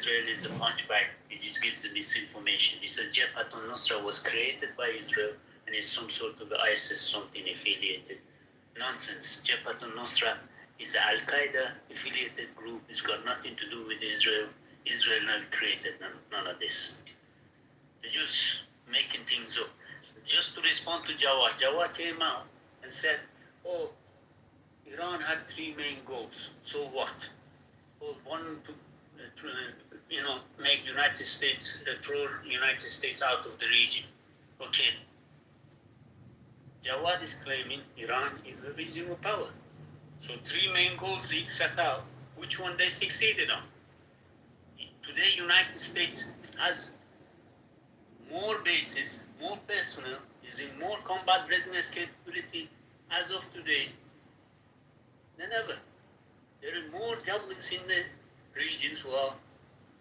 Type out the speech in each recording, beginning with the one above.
Israel is a hunchback. He just gives the misinformation. He said Jabhat al-Nusra was created by Israel and is some sort of ISIS something affiliated. Nonsense. Jabhat al-Nusra is an Al-Qaeda affiliated group. It's got nothing to do with Israel. Israel never created none of this. They're just making things up. Just to respond to Jawad. Jawad came out and said, oh, Iran had three main goals. So what? Well, one to make United States, throw United States out of the region. Okay. Jawad is claiming Iran is a regional power. So three main goals each set out. Which one they succeeded on? Today, United States has more bases, more personnel, is in more combat readiness capability as of today than ever. There are more governments in the regions who are,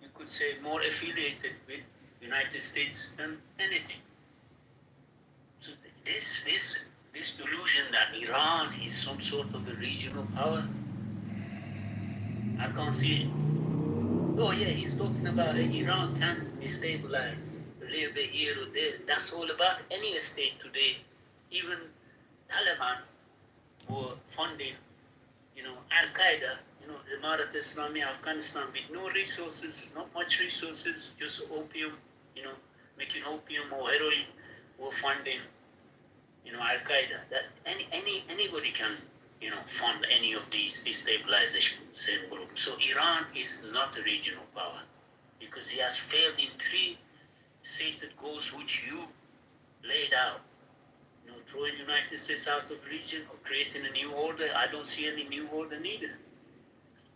you could say, more affiliated with United States than anything. So this delusion that Iran is some sort of a regional power, I can't see it. Oh yeah, he's talking about Iran can destabilize a little bit here or there. That's all about any state today. Even Taliban were funding, Al-Qaeda, Imarat Islami, Afghanistan, with no resources, not much resources, just opium, making opium or heroin, were funding, Al-Qaeda. That anybody can, fund any of these destabilization groups. So Iran is not a regional power because he has failed in three stated goals which you laid out. Throwing the United States out of the region or creating a new order. I don't see any new order neither.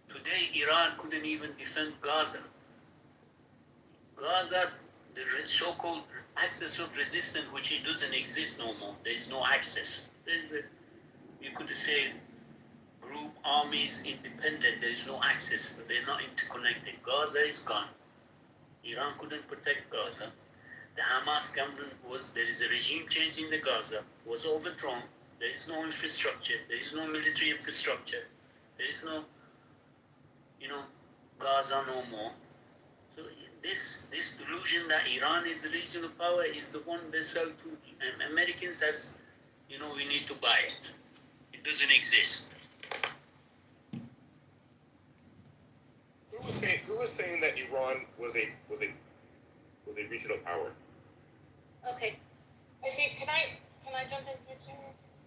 Today, Iran couldn't even defend Gaza. Gaza, the so-called axis of resistance, which it doesn't exist no more. There's no access. There's you could say, group armies independent. There's no access. They're not interconnected. Gaza is gone. Iran couldn't protect Gaza. The Hamas government there is a regime change in the Gaza, was overthrown. There is no infrastructure. There is no military infrastructure. There is no, Gaza no more. So this delusion that Iran is a regional power is the one they sell to Americans as, we need to buy it. It doesn't exist. Who was saying that Iran was a regional power? Okay. I think can I jump in here too?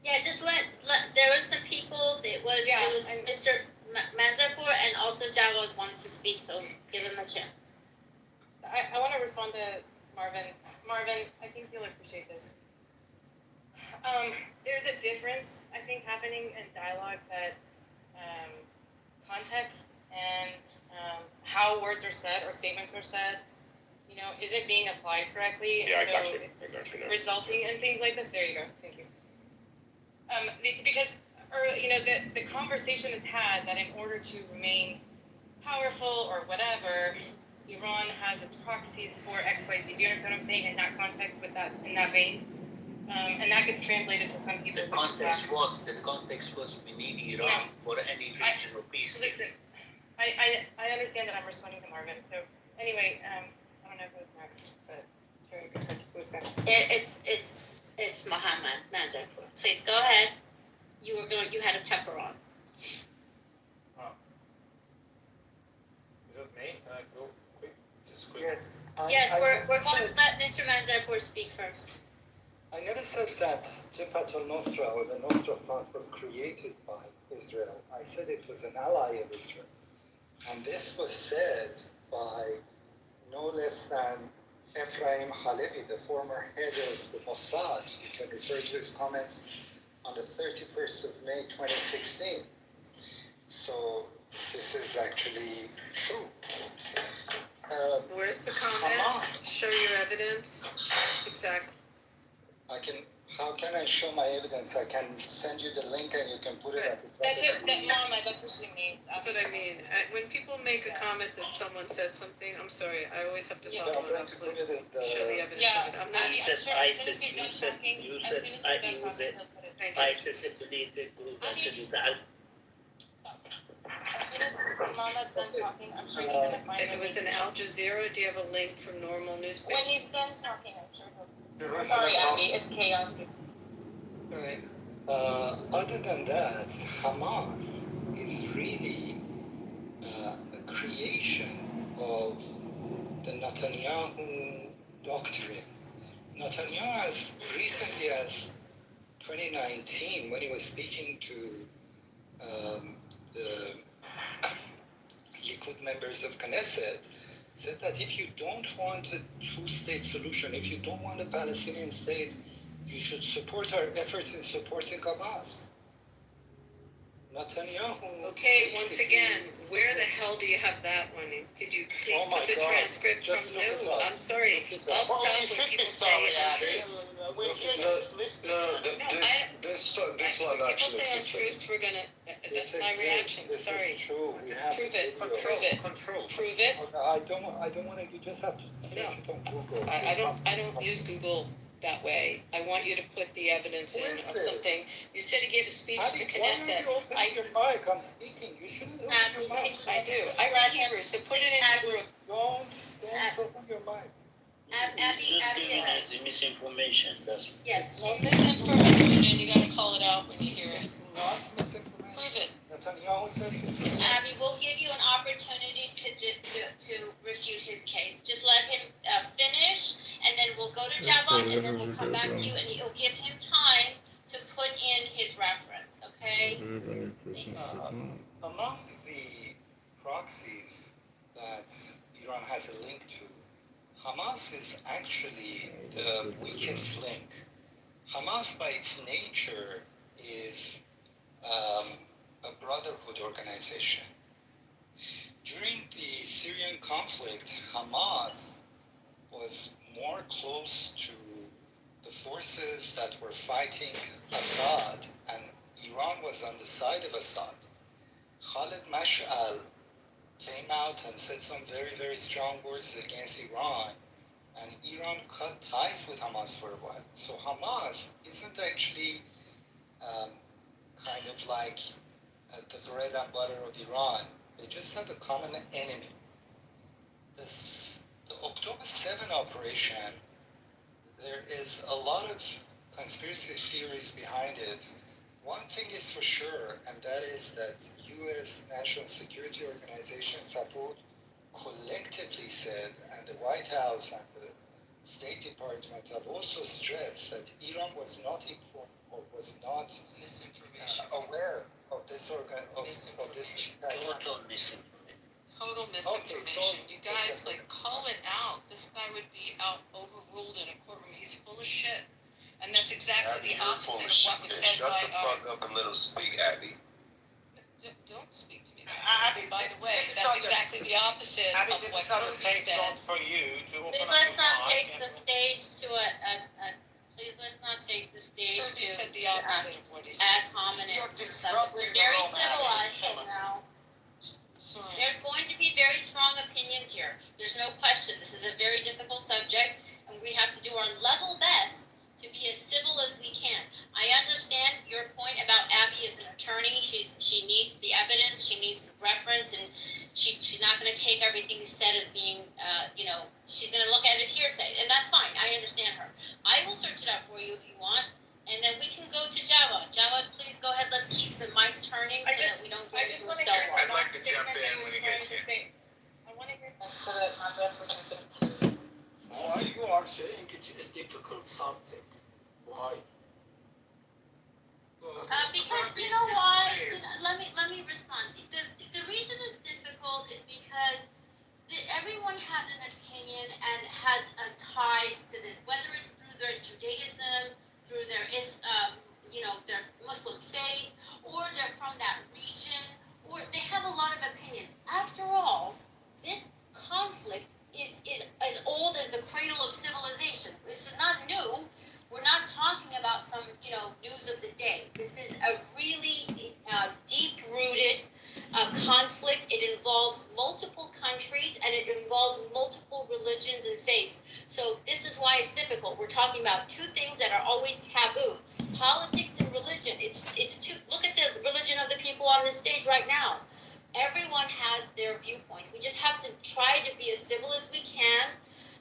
Yeah, just let there were some people. It was Mr. Mazarpour and also Jawad wanted to speak, so give him a chance. I want to respond to Marvin. Marvin, I think you'll appreciate this. There's a difference, I think, happening in dialogue that context and how words are said or statements are said, isn't being applied correctly. Yeah, and I got you. Now. Resulting in things like this. There you go. Thank you. Because the conversation is had that in order to remain powerful or whatever, Iran has its proxies for XYZ. Do you understand what I'm saying in that context, in that vein? And that gets translated to some people. The context was we need Iran for any regional peace. Listen, I understand that I'm responding to Marvin. So anyway, I don't know who's next, but very good. Who's next? It's Mohammed Mazarpour. Please go ahead. You had a pepper on. Is it me? Can I go quick? Just quick. Yes. We're going to let Mr. Mazarpour speak first. I never said that Jabhat al-Nusra or the Nusra Front was created by Israel. I said it was an ally of Israel. And this was said by no less than Ephraim Halevi, the former head of the Mossad. You can refer to his comments on the 31st of May 2016. So this is actually true. Where's the comment? Show your evidence. Exactly. How can I show my evidence? I can send you the link and you can put it at the top. Mama, that's what she means. That's what I mean. When people make a comment that someone said something, I'm sorry, I always have to follow it up. Please show the evidence of it. I'm not. You said ISIS, you said ISIS affiliated group. I said it's out. soon as Mohammed's done talking, I'm sure he's gonna find It was in Al Jazeera. Do you have a link from normal newspaper? When he's done talking, I'm sure he'll. The rest Sorry, of the- Abby, it's chaos here. Right. Other than that, Hamas is really a creation of the Netanyahu doctrine. Netanyahu, as recently as 2019, when he was speaking to the Likud members of Knesset, said that if you don't want a two-state solution, if you don't want a Palestinian state, you should support our efforts in supporting Hamas. Netanyahu. Okay, once again, where the hell do you have that one? Could you please Oh my put the God. transcript Just from look it no? up. I'm sorry. Look it I'll up. stop when people say untruths. This one People actually say exists. untruths, we're gonna, that's my reaction, This sorry. is true. We have Prove it, video. prove it, Control. prove it. I don't want to. You just have to search No. it on Google. I don't use Google that way. I want you to put the evidence in of something. You said he gave a speech to Abby, why are Knesset. you opening your mic? I'm speaking. You shouldn't open Abby, your mic. I do. I read Hebrew, so put it in Hebrew. Don't open your mic. Just giving us the misinformation. That's Yes. Well, misinformation, and you gotta call it out when you hear it. It's not Prove misinformation. it. Netanyahu said it. Abby, we'll give you an opportunity to refute his case. Just let him finish, and then we'll go to Javon, and then we'll come back to you, and you'll give him time to put in his reference, okay? Among the proxies that Iran has a link to, Hamas is actually the weakest link. Hamas, by its nature, is a brotherhood organization. During the Syrian conflict, Hamas was more close to the forces that were fighting Assad, and Iran was on the side of Assad. Khalid Mash'al came out and said some very, very strong words against Iran, and Iran cut ties with Hamas for a while. So Hamas isn't actually kind of like the bread and butter of Iran. They just have a common enemy. The October 7 operation, there is a lot of conspiracy theories behind it. One thing is for sure, and that is that U.S. national security organizations have both collectively said, and the White House and the State Department have also stressed that Iran was not informed or was not Misinformation. aware of this attack. total misinformation. Total misinformation. You guys, like, call it out. This guy would be out overruled in a courtroom. He's full of shit. And that's exactly the opposite of what was said Shut by, the fuck up and let him speak, Abby. Don't speak to me. Abby, By the way, this is that's not the- exactly the opposite Abby, of this what is not a Kofi safe said. zone for you to open Please up let's your not mouth. take the stage to please let's not take the stage Kofi to said the opposite of what he said. ad hominem. You're stuff. disrupting We're the very room, Abby. civilized Shut right up. now. Sorry. There's going to be very strong opinions here. There's no question. This is a very difficult subject, and we have to do our level best to be as civil as we can. I understand your point about Abby as an attorney. She needs the evidence, she needs reference, and she's not going to take everything said as being, she's going to look at it hearsay, and that's fine. I understand her. I will search it up for you if you want, and then we can go to Java. Java, please go ahead. Let's keep the mic turning so that we don't I get just into a want to hear stonewall. I'd like to jump in when you get here. I want to hear so that my reference can. Why you are saying it is a difficult subject? Why? Because you know why? Let me respond. The reason it's difficult is because everyone has an opinion and has ties to this, whether it's through their Judaism, through their their Muslim faith, or they're from that region, or they have a lot of opinions. After all, this conflict is as old as the cradle of civilization. This is not new. We're not talking about some, news of the day. This is a really deep-rooted conflict. It involves multiple countries and it involves multiple religions and faiths. So this is why it's difficult. We're talking about two things that are always taboo: politics and religion. Look at the religion of the people on this stage right now. Everyone civil as we can.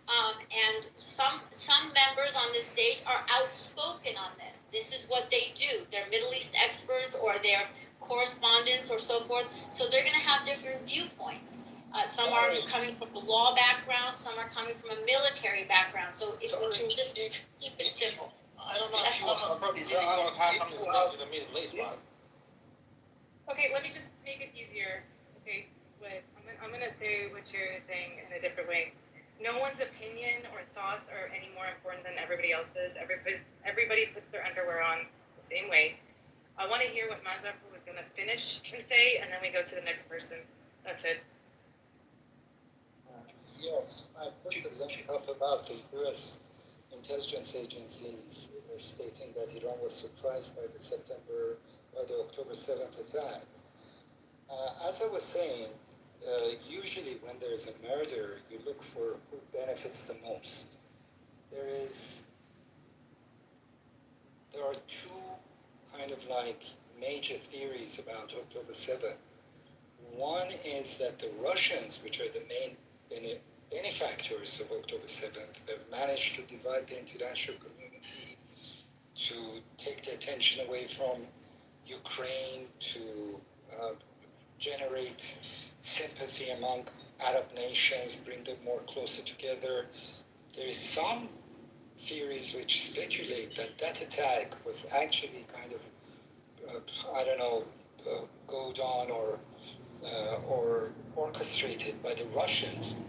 And some members on this stage are outspoken on this. This is what they do. They're Middle East experts or they're correspondents or so forth. So they're going to have different viewpoints. Some are coming from a law background. Some are coming from a military background. So if we can just keep it simple. I don't know That's if you want all. to pass on this out to the middle late, but Okay, let me just make it easier. Okay, I'm gonna say what you're saying in a different way. No one's opinion or thoughts are any more important than everybody else's. Everybody puts their underwear on the same way. I want to hear what Mazafu was gonna finish and say, and then we go to the next person. That's it. Yes, I put the link up about the U.S. intelligence agencies stating that Iran was surprised by the October 7th attack. As I was saying, usually when there's a murder, you look for who benefits the most. There are two kind of like major theories about October 7th. One is that the Russians, which are the main benefactors of October 7th, have managed to divide the international community, to take the attention away from Ukraine, to generate sympathy among Arab nations, bring them more closer together. There is some theories which speculate that that attack was actually kind of, going on or orchestrated by the Russians.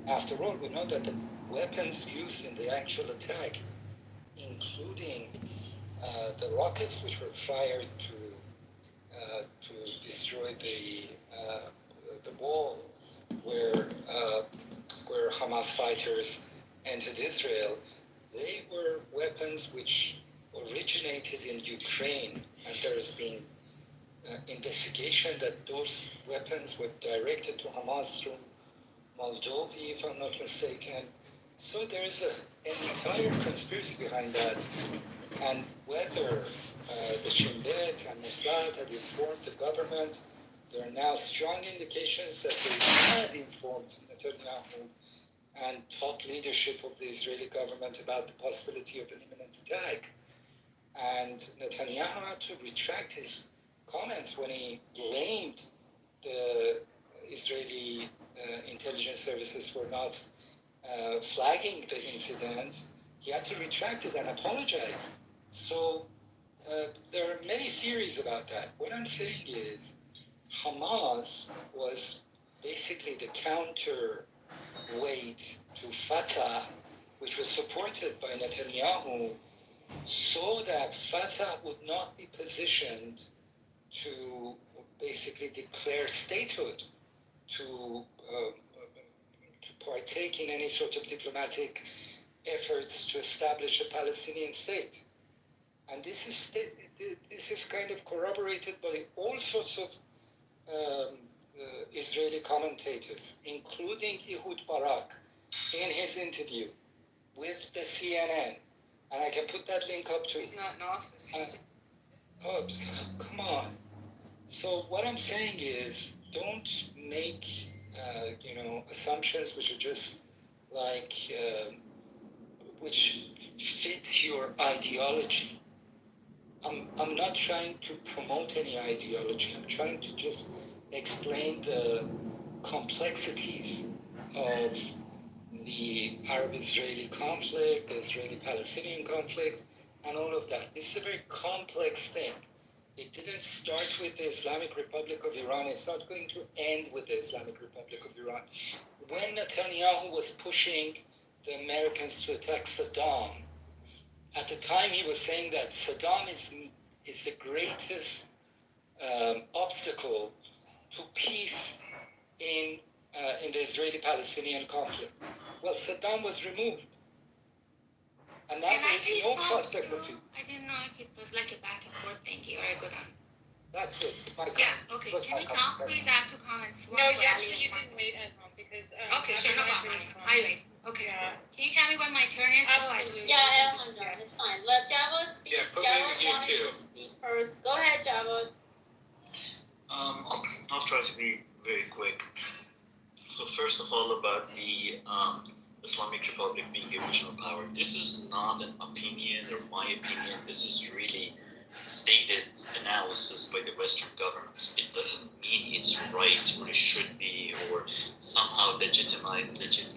After all, we know that the weapons used in the actual attack, including the rockets which were fired to destroy the wall where Hamas fighters entered Israel, they were weapons which originated in Ukraine, and there's been investigation that those weapons were directed to Hamas from Moldova, if I'm not mistaken. So there is an entire conspiracy behind that. And whether the Shin Bet and Mossad had informed the government, there are now strong indications that they had informed Netanyahu and top leadership of the Israeli government about the possibility of an imminent attack. And Netanyahu had to retract his comments when he blamed the Israeli intelligence services for not flagging the incident. He had to retract it and apologize. So there are many theories about that. What I'm saying is Hamas was basically the counterweight to Fatah, which was supported by Netanyahu, so that Fatah would not be positioned to basically declare statehood, to partake in any sort of diplomatic efforts to establish a Palestinian state. And this is kind of corroborated by all sorts of Israeli commentators, including Ehud Barak, in his interview with the CNN. And I can put that link up too. He's not in office. Oh, come on. So what I'm saying is, don't make assumptions which are just like which fit your ideology. I'm not trying to promote any ideology. I'm trying to just explain the complexities of the Arab-Israeli conflict, the Israeli-Palestinian conflict, and all of that. This is a very complex thing. It didn't start with the Islamic Republic of Iran. It's not going to end with the Islamic Republic of Iran. When Netanyahu was pushing the Americans to attack Saddam, at the time he was saying that Saddam is the greatest obstacle to peace in the Israeli-Palestinian conflict. Well, Saddam was removed. And now there is no prospect of peace. I didn't know if it was like a back and forth thing. You are good on. That's it. Yeah, okay. Can you talk, please? I have 2 comments. No, actually, you didn't wait as long because. Okay, sure, no problem. Highway. Okay. Yeah. Can you tell me when my turn is? Absolutely. Yeah, Alejandro, it's fine. Let Javo speak. Yeah, put Javo me in wanted too. to speak first. Go ahead, Javo. I'll try to be very quick. So first of all, about the Islamic Republic being a regional power, this is not an opinion or my opinion. This is really stated analysis by the Western governments. It doesn't mean it's right or it should be or somehow legitimizes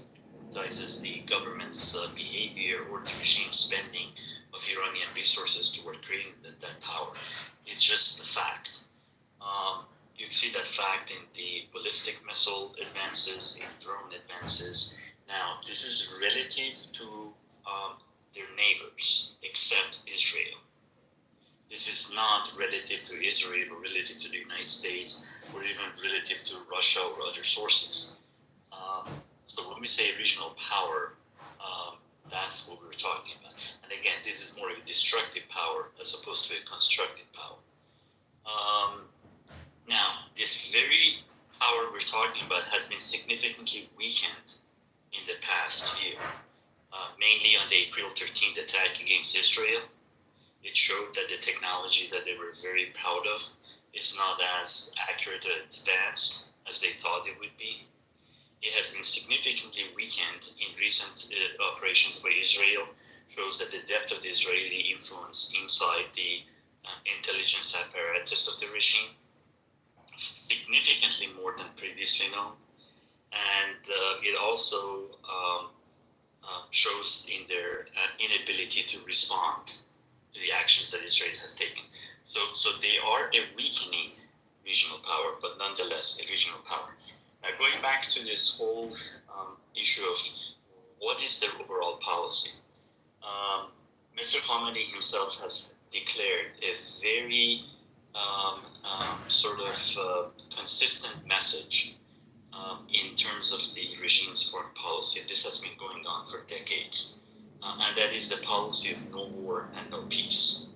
the government's behavior or the regime spending of Iranian resources toward creating that power. It's just a fact. You see that fact in the ballistic missile advances, in drone advances. Now, this is relative to their neighbors, except Israel. This is not relative to Israel or relative to the United States or even relative to Russia or other sources. So when we say regional power, that's what we're talking about. And again, this is more of a destructive power as opposed to a constructive power. Now, this very power we're talking about has been significantly weakened in the past year, mainly on the April 13th attack against Israel. It showed that the technology that they were very proud of is not as accurate or advanced as they thought it would be. It has been significantly weakened in recent operations by Israel, shows that the depth of the Israeli influence inside the intelligence apparatus of the regime, significantly more than previously known. And it also shows in their inability to respond to the actions that Israel has taken. So they are a weakening regional power, but nonetheless a regional power. Now, going back to this whole issue of what is their overall policy, Mr. Khamenei himself has declared a very consistent message in terms of the regime's foreign policy. This has been going on for decades. And that is the policy of no war and no peace.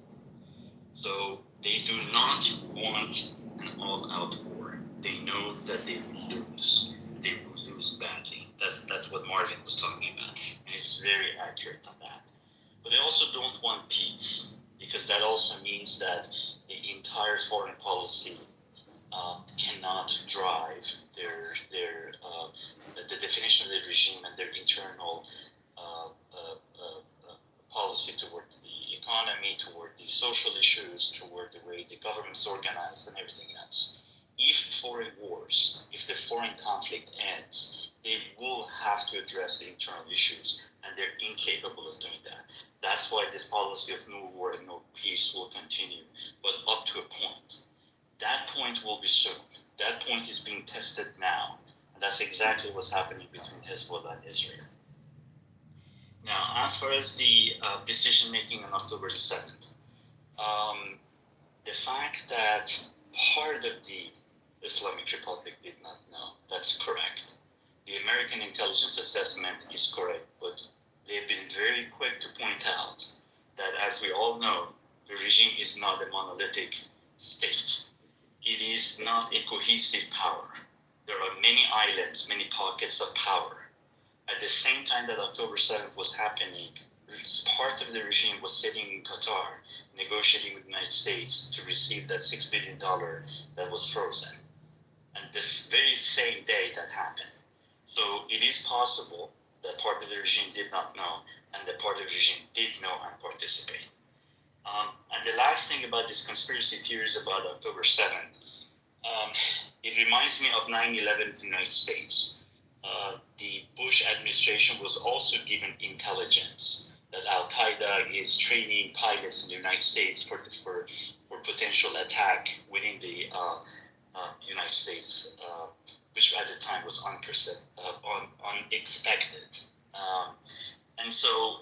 So they do not want an all-out war. They know that they will lose. They will lose badly. That's what Marvin was talking about. And it's very accurate on that. But they also don't want peace, because that also means that the entire foreign policy cannot drive the definition of the regime and their internal policy toward the economy, toward the social issues, toward the way the government's organized and everything else. If foreign wars, if the foreign conflict ends, they will have to address the internal issues, and they're incapable of doing that. That's why this policy of no war and no peace will continue, but up to a point. That point will be soon. That point is being tested now, and that's exactly what's happening between Hezbollah and Israel. Now, as far as the decision-making on October 7th, the fact that part of the Islamic Republic did not know, that's correct. The American intelligence assessment is correct, but they've been very quick to point out that, as we all know, the regime is not a monolithic state. It is not a cohesive power. There are many islands, many pockets of power. At the same time that October 7th was happening, part of the regime was sitting in Qatar, negotiating with the United States to receive that $6 billion that was frozen. And this very same day that happened. So it is possible that part of the regime did not know, and that part of the regime did know and participate. And the last thing about this conspiracy theories about October 7th, it reminds me of 9/11 in the United States. The Bush administration was also given intelligence that Al-Qaeda is training pilots in the United States for potential attack within the United States, which at the time was unexpected. And so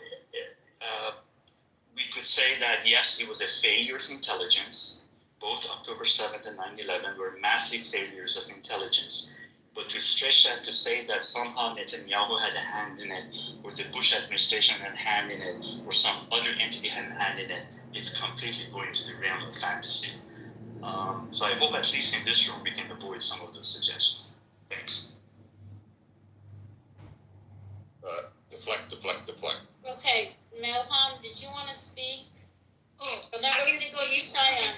we could say that, yes, it was a failure of intelligence. Both October 7th and 9/11 were massive failures of intelligence. But to stretch that to say that somehow Netanyahu had a hand in it, or the Bush administration had a hand in it, or some other entity had a hand in it, it's completely going to the realm of fantasy. So I hope at least in this room we can avoid some of those suggestions. Thanks. Deflect. Okay, Melham, did you want to speak? Oh, But then we're going to go to Cheyenne.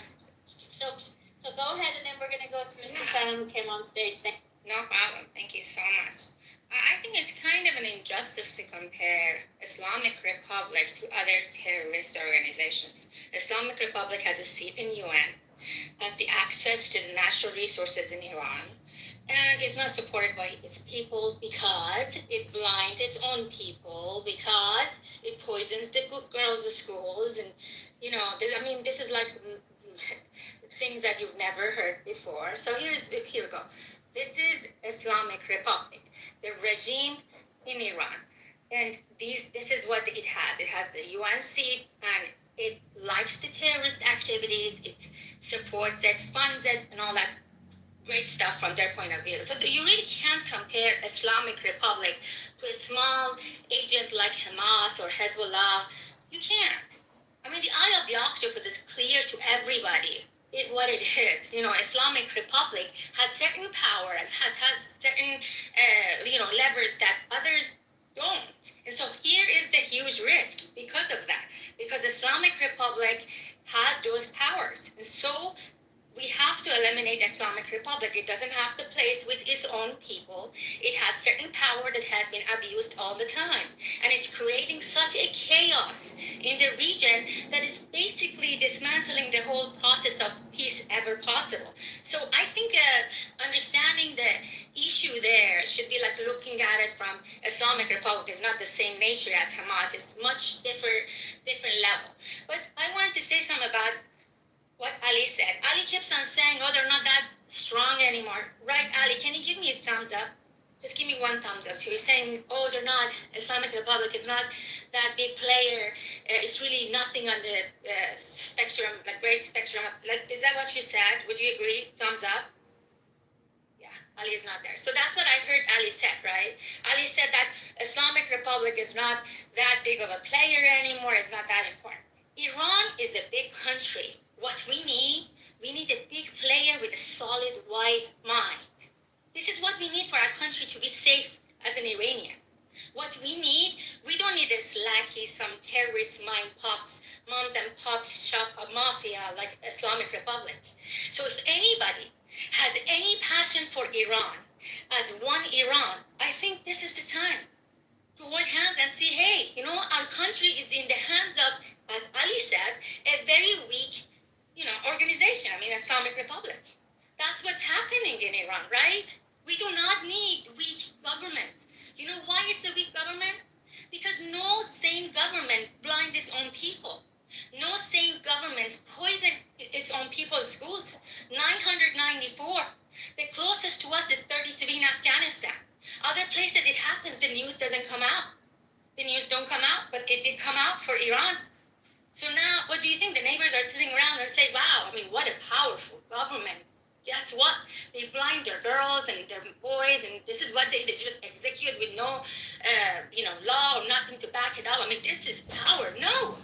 So go ahead, and then we're going to go to Mr. Cheyenne, who came on stage. No, No problem. Thank you so much. I think it's kind of an injustice to compare Islamic Republic to other terrorist organizations. Islamic Republic has a seat in UN, has the access to the natural resources in Iran, and is not supported by its people because it blinds its own people, because it poisons the good girls at schools, and this is like things that you've never heard before. So here we go. This is Islamic Republic, the regime in Iran, and this is what it has. It has the UN seat, and it likes the terrorist activities. It supports it, funds it, and all that great stuff from their point of view. So you really can't compare Islamic Republic to a small agent like Hamas or Hezbollah. You can't. I mean, the eye of the octopus is clear to everybody what it is. Islamic Republic has certain power and has certain, levers that others don't. And so here is the huge risk because of that. Because Islamic Republic has those powers. And so we have to eliminate Islamic Republic. It doesn't have to place with its own people. It has certain power that has been abused all the time. And it's creating such a chaos in the region that is basically dismantling the whole process of peace ever possible. So I think understanding the issue there should be like looking at it from Islamic Republic is not the same nature as Hamas. It's much different level. But I want to say something about what Ali said. Ali keeps on saying, oh, they're not that strong anymore. Right, Ali, can you give me a thumbs up? Just give me one thumbs up. So you're saying, oh, they're not, Islamic Republic is not that big player. It's really nothing on the spectrum, like great spectrum. Like, is that what you said? Would you agree? Thumbs up? Yeah, Ali is not there. So that's what I heard Ali said, right? Ali said that Islamic Republic is not that big of a player anymore. It's not that important. Iran is a big country. What we need a big player with a solid, wise mind. This is what we need for our country to be safe as an Iranian. What we don't need this lackey, some terrorist mind pops, moms and pops shop of mafia like Islamic Republic. So if anybody has any passion for Iran, as one Iran, I think this is the time to hold hands and say, hey, our country is in the hands of, as Ali said, a very weak organization. I mean, Islamic Republic. That's what's happening in Iran, right? We do not need weak government. You know why it's a weak government? Because no sane government blinds its own people. No sane government poisons its own people's schools. 994. The closest to us is 33 in Afghanistan. Other places it happens, the news doesn't come out. The news don't come out, but it did come out for Iran. So now, what do you think? The neighbors are sitting around and say, wow, I mean, what a powerful government. Guess what? They blind their girls and their boys, and this is what they just execute with no, law or nothing to back it up. I mean, this is power. No.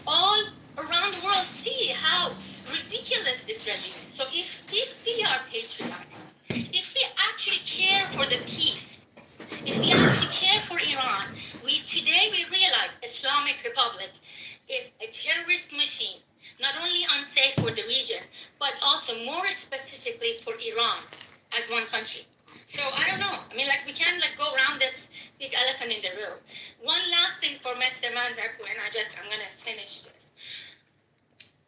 All around the world see how ridiculous this regime is. So if we are patriotic, if we actually care for the peace, if we actually care for Iran, today we realize Islamic Republic is a terrorist machine, not only unsafe for the region, but also more specifically for Iran as one country. So I don't know. I mean, we can't go around this big elephant in the room. One last thing for Mr. Manzarpour, and I'm going to finish this.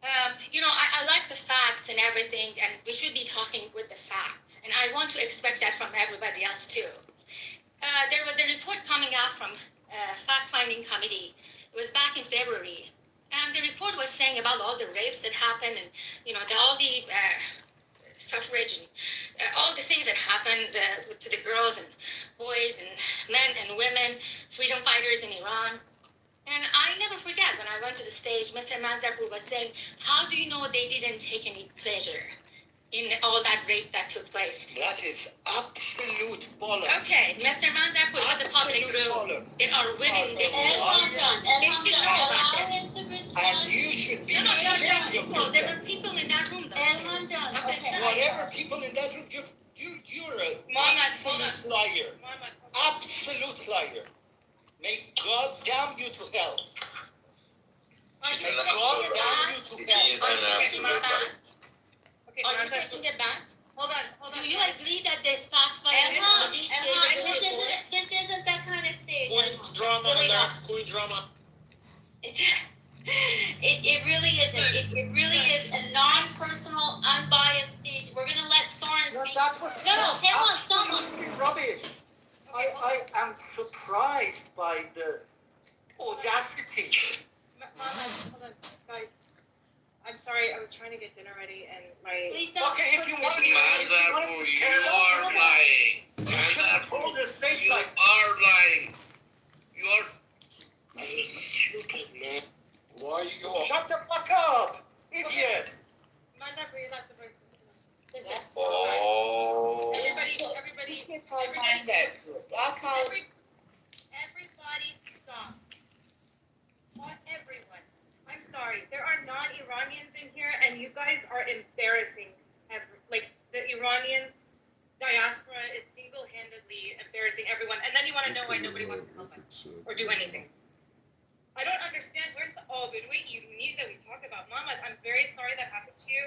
I like the facts and everything, and we should be talking with the facts. And I want to expect that from everybody else too. There was a report coming out from fact-finding committee. It was back in February, and the report was saying about all the rapes that happened, and all the suffrage and all the things that happened to the girls and boys and men and women, freedom fighters in Iran. And I never forget when I went to the stage, Mr. Manzarpour was saying, "How do you know they didn't take any pleasure in all that rape that took place?" That is absolute bollocks. Okay, Mr. Manzarpour was a public room. There are women in this room. And you should be ashamed of yourself. There were people in that room, though. Okay. Whatever people in that room, you're an absolute liar. Absolute liar. May God damn you to hell. May God damn you to hell. Are you taking it back? Hold on. Do you agree that the facts by Emma, this isn't that kind of stage? Quick drama Really not. left. Quick drama. It really isn't. It really is a non-personal, unbiased stage. We're gonna let Soren No, speak. that was Hang on, someone. absolutely rubbish. I am surprised by the audacity. Hold on, guys. I'm sorry, I was trying to get dinner ready and my. Please don't. Okay, if you want to, Mazarpur, you are lying. hold the stage You like are lying. You are stupid, man. Why you? shut the fuck up, idiot. Mazarpur, you're not supposed to. Listen. Oh. Everybody, everybody stop. Not everyone. I'm sorry. There are non-Iranians in here, and you guys are embarrassing. Like, the Iranian diaspora is single-handedly embarrassing everyone. And then you want to know why nobody wants to help us or do anything. I don't understand. Where's the... Oh, but wait, you need that we talk about Mama. I'm very sorry that happened to you.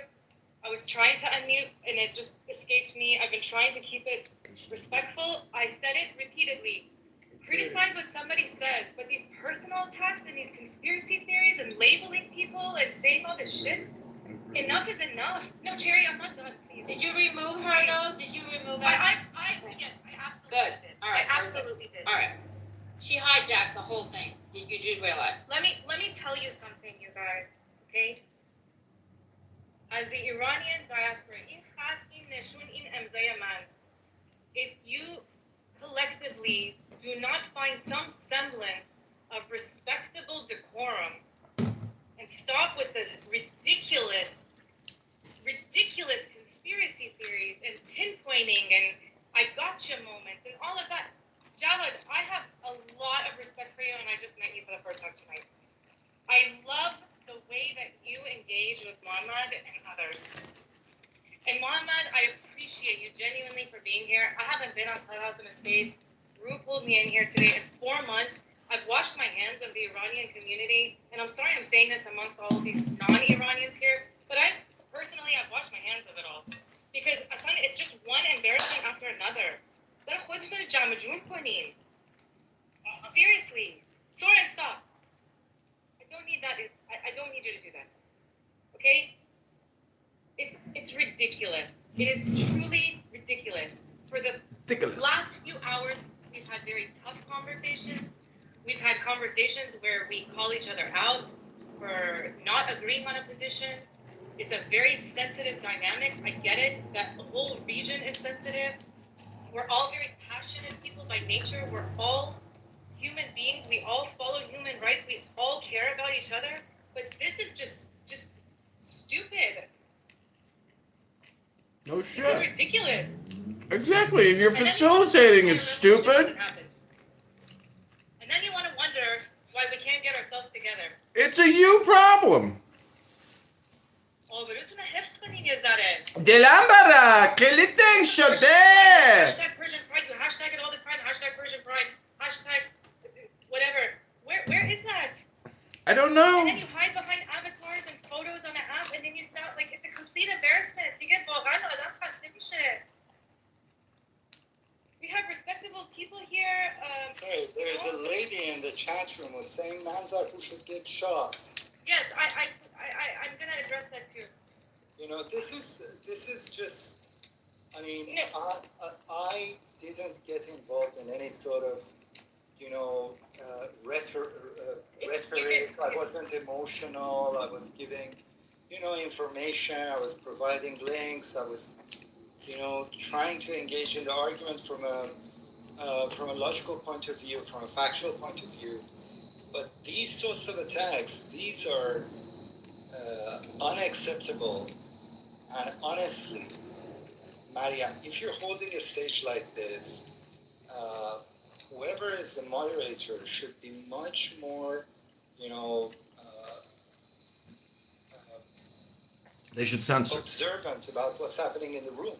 I was trying to unmute, and it just escaped me. I've been trying to keep it respectful. I said it repeatedly. Criticize what somebody says, but these personal attacks and these conspiracy theories and labeling people and saying all this shit, enough is enough. No, Cherry, I'm not done, please. Did you remove her though? Did you remove her? Yes, I absolutely Good. did. All right. I absolutely did. All right. She hijacked the whole thing. You did realize? Let me tell you something, you guys, okay? As the Iranian diaspora, if you collectively do not find some semblance of respectable decorum and stop with the ridiculous conspiracy theories and pinpointing and I gotcha moments and all of that. Javad, I have a lot of respect for you, and I just met you for the first time tonight. I love the way that you engage with Mohammad and others. And Mohammad, I appreciate you genuinely for being here. I haven't been on Clubhouse in a space. Rue pulled me in here today in 4 months. I've washed my hands of the Iranian community, and I'm sorry I'm saying this amongst all of these non-Iranians here, but I've washed my hands of it all. Because it's just one embarrassment after another. Seriously. Soren, stop. I don't need that. I don't need you to do that. Okay? It's ridiculous. It is truly ridiculous. For the last few hours, we've had very tough conversations. We've had conversations where we call each other out for not agreeing on a position. It's a very sensitive dynamics. I get it. That the whole region is sensitive. We're all very passionate people by nature. We're all human beings. We all follow human rights. We all care about each other. But this is just stupid. No This is shit. ridiculous. Exactly, and you're facilitating it, stupid. And then you want to wonder why we can't get ourselves together. It's a you problem. Oh, but it's not hefskunning, is that it? دلم برا کلیدن شده. Hashtag Persian Pride. You hashtag it all the time. Hashtag Persian Pride. Hashtag whatever. Where is that? I don't know. And then you hide behind avatars and photos on an app, and then you sound like it's a complete embarrassment. You get we have respectable people here. Sorry, there's a lady in the chat room who's saying Manzarpur should get shots. Yes, I'm gonna address that too. You know, this is just. I mean, I didn't get involved in any sort of, you know, rhetoric. I wasn't emotional. I was giving, you know, information. I was providing links. I was, you know, trying to engage in the argument from a logical point of view, from a factual point of view. But these sorts of attacks, these are unacceptable. And honestly, Mariam, if you're holding a stage like this, whoever is the moderator should be much more, you know, They should censor. observant about what's happening in the room.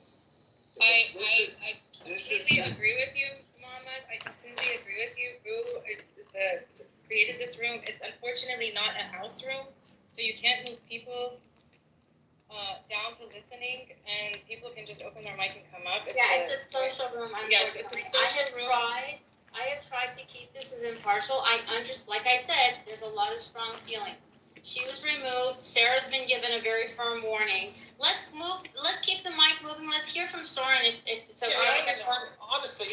I completely agree with you, Mohammed. I completely agree with you. Rue created this room. It's unfortunately not a house room, so you can't move people down to listening, and people can just open When their mic can come up. Yeah, it's a social room, Yes, it's a unfortunately. social room. I have tried to keep this as impartial. Like I said, there's a lot of strong feelings. She was removed. Sarah's been given a very firm warning. Let's keep the mic moving. Let's hear from Soren if it's okay. Yeah, I mean, honestly,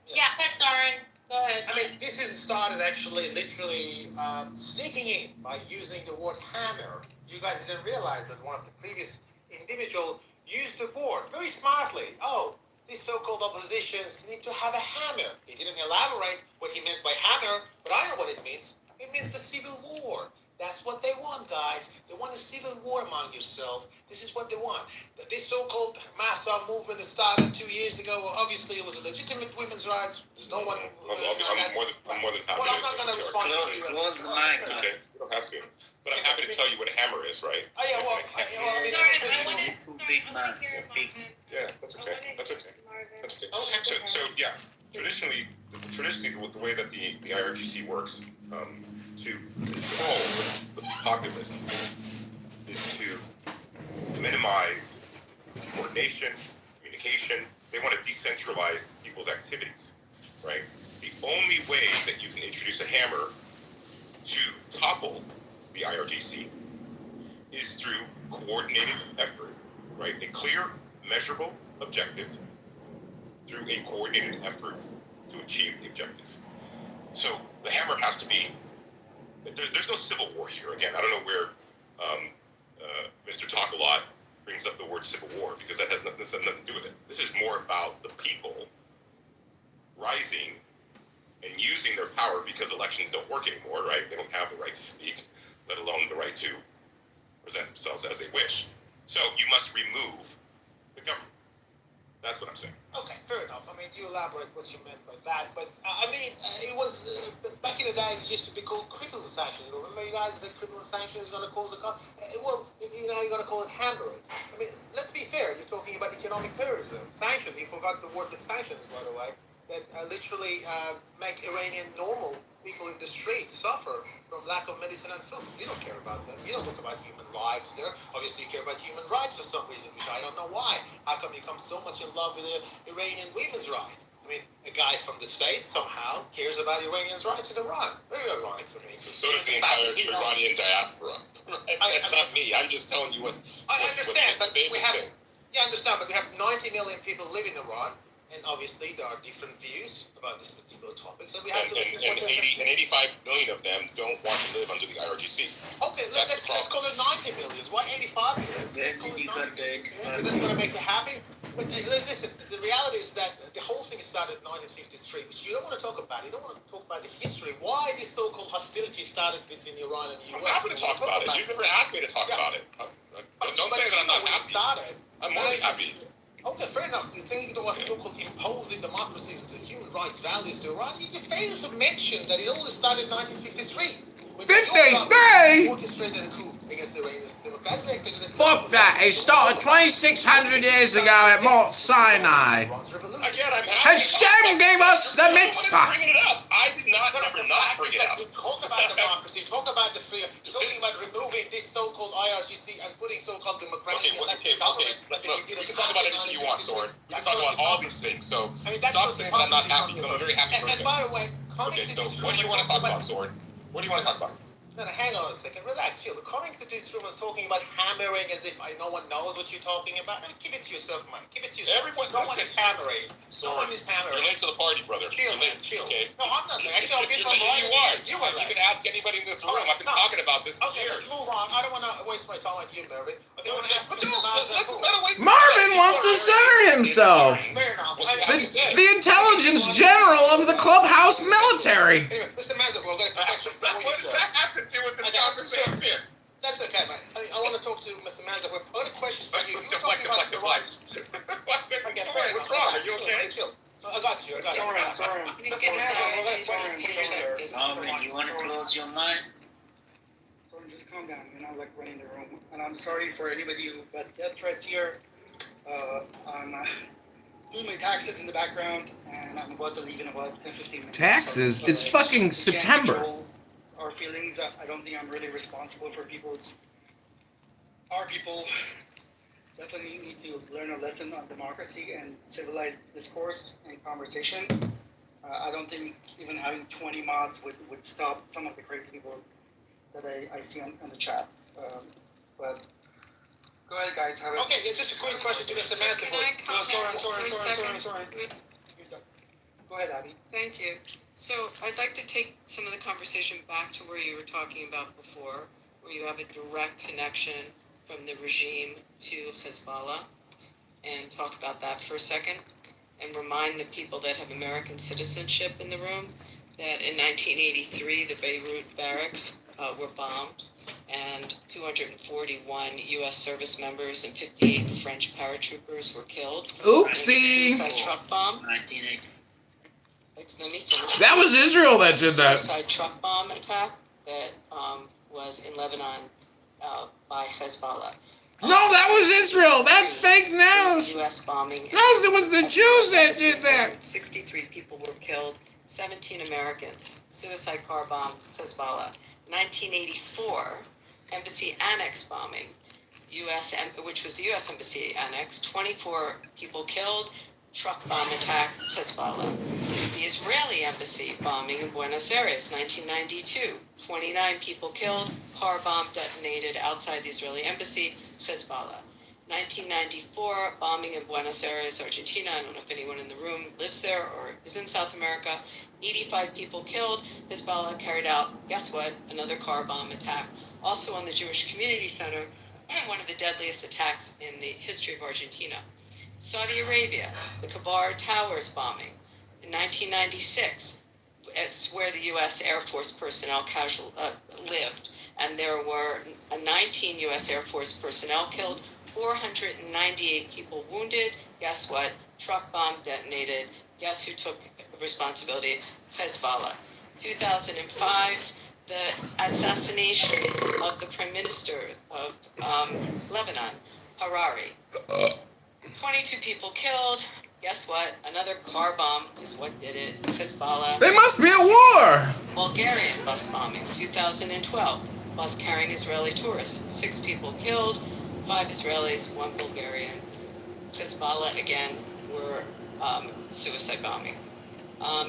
Yeah, that's Soren. Go ahead. I mean, this is started actually literally sneaking in by using the word hammer. You guys didn't realize that one of the previous individual used the word very smartly. Oh, these so-called oppositions need to have a hammer. He didn't elaborate what he meant by hammer, but I know what it means. It means the civil war. That's what they want, guys. They want a civil war among yourself. This is what they want. This so-called mass movement that started 2 years ago, well, obviously it was a legitimate women's rights. There's no one... I'm more than happy. Well, I'm not going to respond to you. Close the mic. It's okay. You don't have to. But I'm happy to tell you what a hammer is, right? Oh, yeah, well, Yeah, that's okay. That's okay. That's okay. So yeah, traditionally, the way that the IRGC works, to control the populace is to minimize coordination, communication. They want to decentralize people's activities, right? The only way that you can introduce a hammer to topple the IRGC is through coordinated effort, right? A clear, measurable objective through a coordinated effort to achieve the objective. So the hammer has to be, there's no civil war here. Again, I don't know where Mr. Talk-A-Lot brings up the word civil war, because that has nothing to do with it. This is more about the people rising and using their power, because elections don't work anymore, right? They don't have the right to speak, let alone the right to present themselves as they wish. So you must remove the government. That's what I'm saying. Okay, fair enough. I mean, you elaborate what you meant by that, but I mean, it was back in the day. It used to be called crippling sanction. Remember, you guys said crippling sanction is going to cause a well, you're going to call it hammering. I mean, let's be fair. You're talking about economic terrorism, sanction. You forgot the word that sanctions, by the way, that literally make Iranian normal people in the street suffer from lack of medicine and food. You don't care about them. You don't talk about human lives there. Obviously, you care about human rights for some reason, which I don't know why. How come you come so much in love with the Iranian women's right? I mean, a guy from the States somehow cares about Iranians' rights in Iran. Very ironic for me. So does the entire Iranian diaspora. That's not me. I'm just telling you what. I understand, but we have. Thing. Yeah, I understand, but we have 90 million people live in Iran. And obviously, there are different views about this particular topics, and we have to listen to what 85 million of them don't want to live under the IRGC. Okay, let's call it 90 million. Why 85 million? Let's call it 90 million. Is that going to make you happy? But listen, the reality is that the whole thing started in 1953, which you don't want to talk about. You don't want to talk about the history. Why this so-called hostility started between Iran and the US. I'm happy to talk about it. You've never asked me to talk about it. Don't say that I'm not happy. I'm more than happy. Okay, fair enough. You're saying it was so-called imposing democracies with the human rights values to Iran. You fail to mention that it all started in 1953. Orchestrated a coup against the Iranians. Fuck that. It started 2,600 years ago at Mount Sinai. Again, I'm happy. Hashem gave us the mitzvah. Bringing it up. I did not ever not bring it up. Talk about democracy. Talk about the freedom. Talking about removing this so-called IRGC and putting so-called democratic government. You can talk about anything you want, Soren. You can talk about all these things. So stop saying that I'm not happy, because I'm a very happy person. And by the way, okay, so what do you want to talk about, Soren? What do you want to talk about? No, hang on a second. Relax, chill. Coming to this room is talking about hammering as if no one knows what you're talking about. And keep it to yourself, Mike. Keep it to yourself. No one is hammering. No one is hammering. You're late to the party, brother. Chill, man. Chill. Okay. No, I'm not late. Actually, I'll get from You are. You can ask anybody in this room. I've been talking about this for years. Let's move on. I don't want to waste my time with you, Marvin. Marvin wants to center himself. Fair enough. The intelligence general of the clubhouse military. Anyway, Mr. Mazur, we're going to question. What does that have to do with this conversation? That's okay, man. I want to talk to Mr. Mazur. We've got a question for you. Deflect. What's wrong? Are you okay? I got you. Norman, you want to close your mind? Soren, just calm down. You're not like running the room. And I'm sorry for anybody who got death threats here. I'm doing my taxes in the background, and I'm about to leave in about 10-15 minutes. Taxes? So, It's fucking can't September. control our feelings. I don't think I'm really responsible for our people definitely need to learn a lesson on democracy and civilized discourse and conversation. I don't think even having 20 mods would stop some of the crazy people that I see on the chat. But go ahead, guys. Have it. Okay, yeah, just a quick question to Mr. Master. Can I comment for a second? Go ahead, Abby. Thank you. So I'd like to take some of the conversation back to where you were talking about before, where you have a direct connection from the regime to Hezbollah, and talk about that for a second, and remind the people that have American citizenship in the room that in 1983 the Beirut barracks were bombed, and 241 U.S. service members and 58 French paratroopers were killed. Oopsie! Suicide truck bomb. 1980. Let me finish. That was Israel that did that. Suicide truck bomb attack that was in Lebanon by Hezbollah. No, that was Israel. That's fake news. U.S. bombing. No, it was the Jews that did that. 63 people were killed, 17 Americans. Suicide car bomb, Hezbollah. 1984, embassy annex bombing, which was the U.S. embassy annex. 24 people killed, truck bomb attack, Hezbollah. The Israeli embassy bombing in Buenos Aires, 1992. 29 people killed, car bomb detonated outside the Israeli embassy, Hezbollah. 1994, bombing in Buenos Aires, Argentina. I don't know if anyone in the room lives there or is in South America. 85 people killed. Hezbollah carried out, guess what, another car bomb attack. Also on the Jewish Community Center, one of the deadliest attacks in the history of Argentina. Saudi Arabia, the Kabar Towers bombing. In 1996, it's where the U.S. Air Force personnel lived. And there were 19 U.S. Air Force personnel killed, 498 people wounded. Guess what? Truck bomb detonated. Guess who took responsibility? Hezbollah. 2005, the assassination of the Prime Minister of Lebanon, Harari. 22 people killed. Guess what? Another car bomb is what did it. Hezbollah. There must be a war. Bulgarian bus bombing, 2012. Bus carrying Israeli tourists. 6 people killed, 5 Israelis, 1 Bulgarian. Hezbollah, again, were suicide bombing.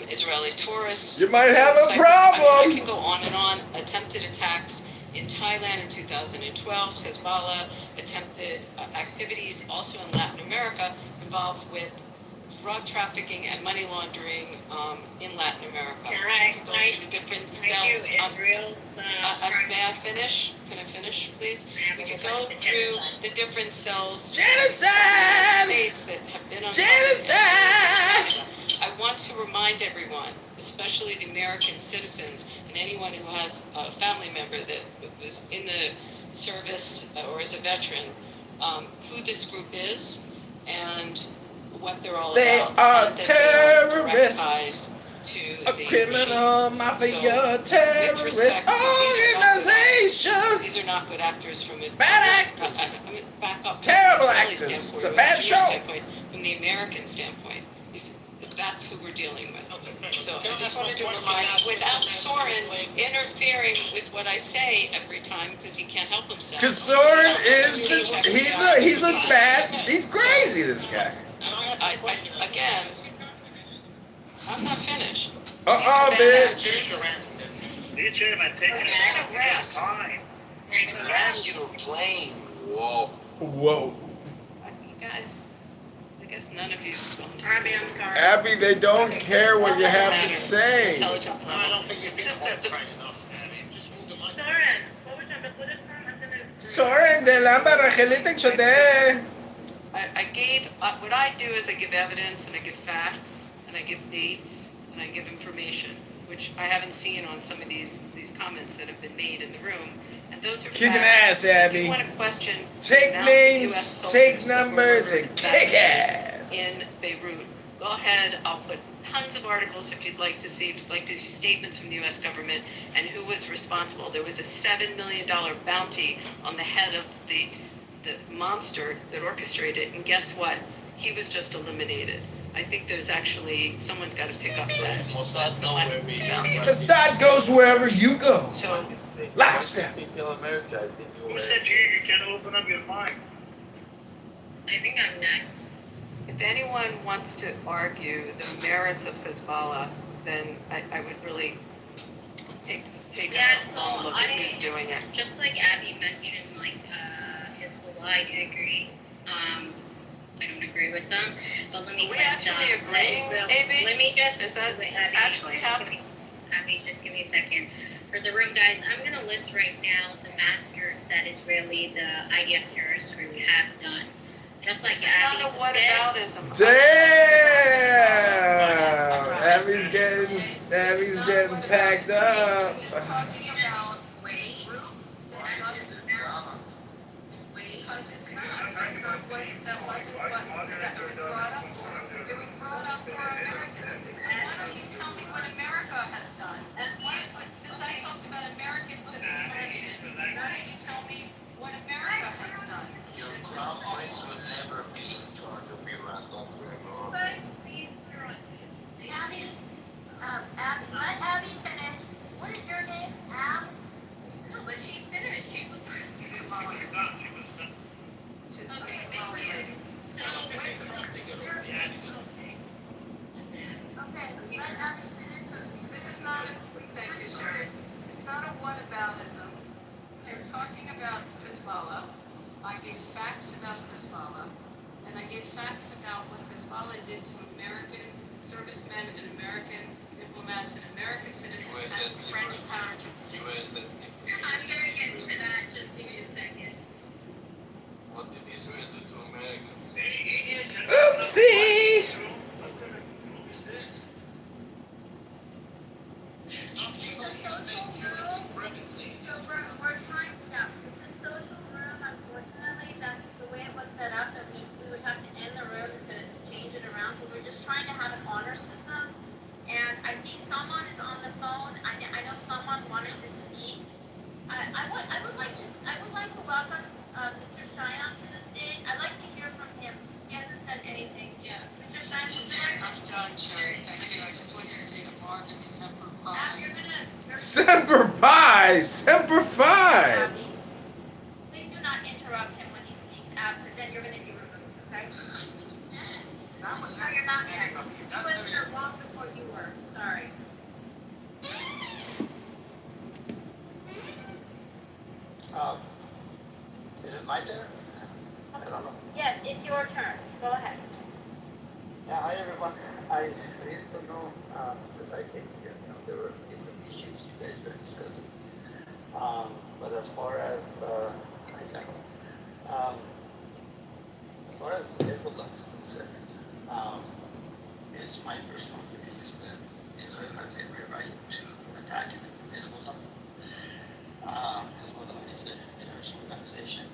Israeli tourists. You might have a problem. I can go on and on. Attempted attacks in Thailand in 2012. Hezbollah attempted activities also in Latin America involved with drug trafficking and money laundering in Latin America. Right. We can go through the different cells. May I finish? Can I finish, please? We can go through the different cells. Genocide! States that have been on Genocide! I want to remind everyone, especially the American citizens and anyone who has a family member that was in the service or is a veteran, who this group is and what they're all They about. are and that they are direct terrorists. ties to A the criminal regime. mafia So, terrorist with respect, organization. These are not good actors from a Bad actors. I mean, back up. Terrible From the Israeli actors. standpoint, It's a from bad the show. Jewish standpoint, from the American standpoint, that's who we're dealing with. So I just wanted to remind, without Soren interfering with what I say every time because he can't help himself. Cause Soren is he's crazy, this guy. Again, I'm not finished. Bitch. These chairman taking his time. Land your plane. Whoa. Whoa. You guys, I guess none of you. Abby, I'm sorry. Abby, they don't care what you have to say. Intelligence level. I don't think you're being right enough, Abby. Just move the mic. Soren, what was your before this time? Soren de Lamba Rachelita Chode. I gave, what I do is I give evidence and I give facts and I give dates and I give information, which I haven't seen on some of these comments that have been made in the room. And those are Kick an facts. ass, Abby. If you want to question Take the amount of names, US soldiers take that were numbers, murdered and kick ass. in Beirut, go ahead. I'll put tons of articles if you'd like to see, if you'd like to see statements from the U.S. government and who was responsible. There was a $7 million bounty on the head of the monster that orchestrated, and guess what? He was just eliminated. I think there's actually, someone's got to pick up that. Mossad know where we Mossad goes wherever you go. So, Lockstep. People in America, I think you Who said you can't open up your mind? I think I'm next. If anyone wants to argue the merits of Hezbollah, then I would really take Yeah, a so long look at who's I, doing it. just like Abby mentioned, like, Hezbollah, I agree. I don't agree with them, but let me Are we list actually that agreeing, Israel. AB? Let me just. Is that wait, Abby, actually just happening? Abby, just give me a second. For the room, guys, I'm gonna list right now the massacres that Israeli, the IDF terrorist group have done. Just like Abby Not a what said, aboutism. Damn! Abby's getting packed up. talking about wait, Your crown prince will never be in charge of Iran, don't worry. Abby, Abby, let Abby finish. What is your name? Ab? No, but she finished. She was. Okay, thank you. So, Okay, let Abby finish so she. This is not, thank you, Sherry. It's not a whataboutism. You're talking about Hezbollah. I gave facts about Hezbollah, and I gave facts about what Hezbollah did to American servicemen and American diplomats and American citizens and French paratroopers. I'm gonna get to that. Just give me a second. What did Israel do to Americans? Oopsie! It's a social room. So we're trying, yeah, it's a social room, unfortunately, that's the way it was set up, and we would have to end the room to change it around, so we're just trying to have an honor system. And I see someone is on the phone, I know someone wanted to speak. I would like to welcome, Mr. Cheyenne to the stage, I'd like to hear from him, he hasn't said anything yet. Mr. Cheyenne, would you like to speak? I'm done, Sherry, thank you. I just wanted to say to Marvin, December 5. You're Semper Fi! Semper Fi! Abby, please do not interrupt him when he speaks out, because then you're gonna be removed, okay? No, you're not yet. He was here long before you were, sorry. Is it my turn? I don't know. Yes, it's your turn, go ahead. Yeah, hi everyone. I really don't know, since I came here, there were different issues you guys were discussing. But as far as, as far as Hezbollah is concerned, it's my personal belief that Israel has every right to attack Hezbollah. Hezbollah is a terrorist organization.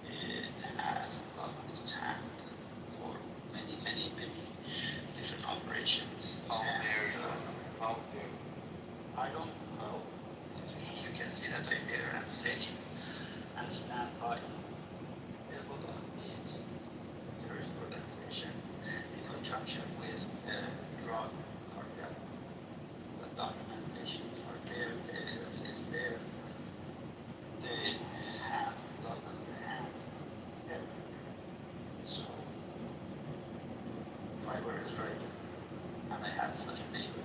It has blood on its hand for many different operations. How dare you? How dare you? I don't know. You can see that I dare and say it and stand by it. Hezbollah is a terrorist organization in conjunction with the drug cartel. The documentations are there, evidence is there. They have blood on their hands everywhere. So, if I were Israeli and I had such a neighbor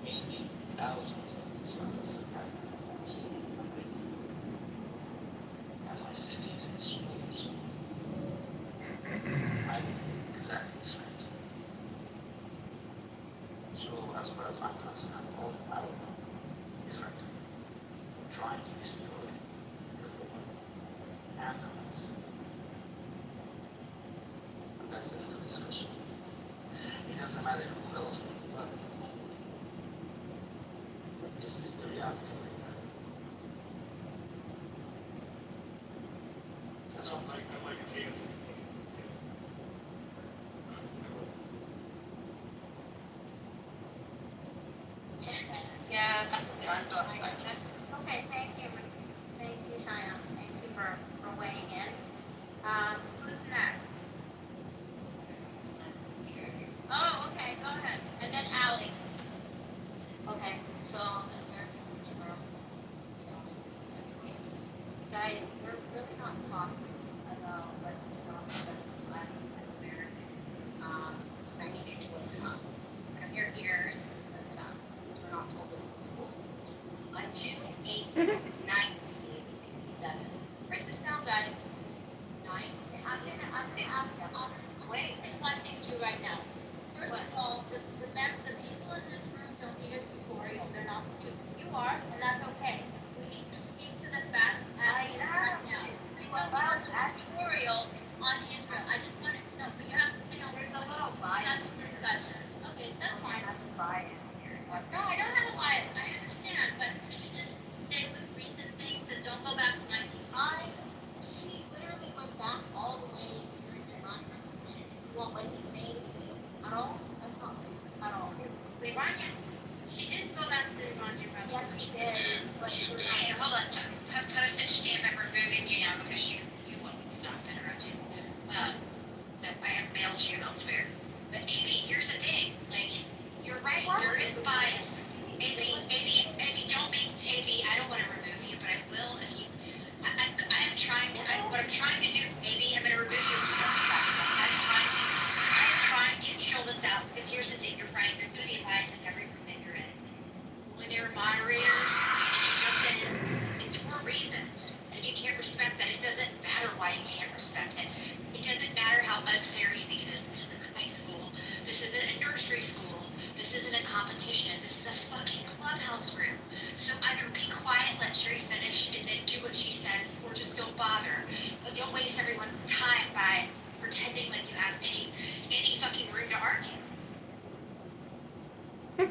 aiming thousands of missiles at me and my neighborhood and my city is flames, I'm exactly the same thing. So, as far as I'm concerned, all the power is right for trying to destroy Hezbollah and Hamas. And that's the end of the discussion. It doesn't matter who else they blood on. But this is the reality right now. That's all. I like a chance. Yes. I'm done, thank you. Okay, thank you, Cheyenne, thank you for weighing in. Who's next? Oh, okay, go ahead, and then Ally. Okay, so the Americans in the room, specifically, guys, we're really not talking about what's going sent to us as Americans. So I need you to listen up. Put up your ears and listen up, because we're not told this in school. On June 8th, 1967, write this down, guys. I'm gonna ask them. Wait, say one thing to you right now. First of all, the people in this room don't need a tutorial. They're not students. You are, and that's okay. We need to speak to the facts as they are right now. We don't want a tutorial on Israel. I just want to know, but you have to stay over. There's a little bias. That's a discussion. Okay, that's fine. I have a bias here. No, I don't have a bias. I understand, but can you just stay with recent things and don't go back to 1960? She literally went back all the way during the Iran Revolution. You won't let me say anything at all? That's not fair. At all. The Iranian. She didn't go back to the Iranian Revolution. Yes, she did. Hey, hold on. Postage stamp, I'm removing you now because you won't stop interrupting. So I have mailed you elsewhere. But Amy, here's the thing. Like, you're right. There is bias. Amy, don't make Amy. I don't want to remove you, but I will if you. What I'm trying to do, Amy, I'm going to remove you. I'm trying to chill this out because here's the thing. You're right. There's going to be a bias in every room that you're in. When there are moderators, you jump in. It's for reasons, and you can't respect that. It doesn't matter why you can't respect it. It doesn't matter how unfair you think it is. This isn't high school. This isn't a nursery school. This isn't a competition. This is a fucking clubhouse room. So either be quiet, let Sherry finish, and then do what she says, or just don't bother. But don't waste everyone's time by pretending like you have any fucking room to argue. I'm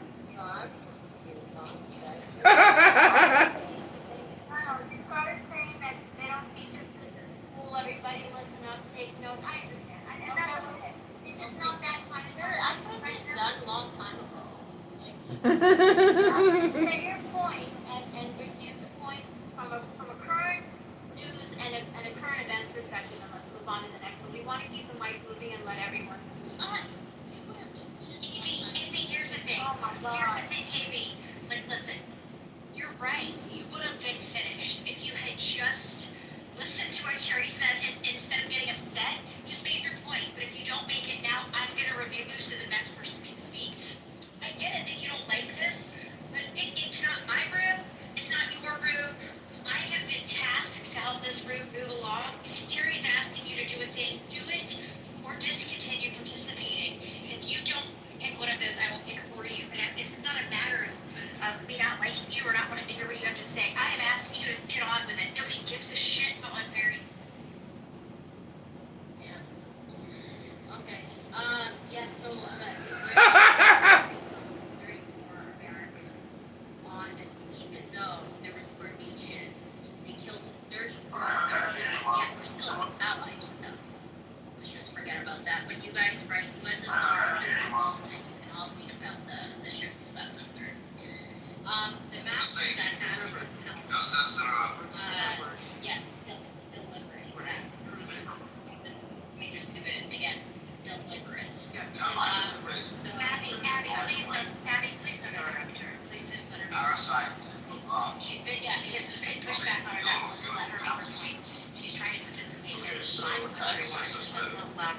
confused, honestly. You started saying that they don't teach us this in school. Everybody listen up, take notes. I understand. And that's okay. It's just not that kind of nerd. I could have written it done a long time ago. Say your point and refute the point from a current news and a current events perspective, and let's move on to the next one. We want to keep the mic moving and let everyone speak. Amy, here's the thing. Oh my God. Here's the thing, Amy. Like, listen, you're right. You would have been finished if you had just listened to what Sherry said and instead of getting upset, just made your point. But if you don't make it now, I'm going to remove you so the next person can speak. I get it that you don't like this, but it's not my room. It's not your room. I have been tasked to help this room move along. Terry's asking you to do a thing. Do it or discontinue participating. If you don't pick one of those, I will pick for you. And it's not a matter of me not liking you or not wanting to hear what you have to say. I am asking you to get on with it. Nobody gives a shit about unmarried. Yeah. Okay. Yeah, so, very more Americans on, even though there was Burmese, they killed 34 Americans, yet we're still allies with them. Let's just forget about that. But you guys write USSR, and you can all read about the ship that went through. The masters that happened, yes, deliberate, exactly. This major student, again, deliberate. So Abby, please don't interrupt her. Please just let her know. She's been pushed back on her back. Let's let her make her point. She's trying to participate in the live country one.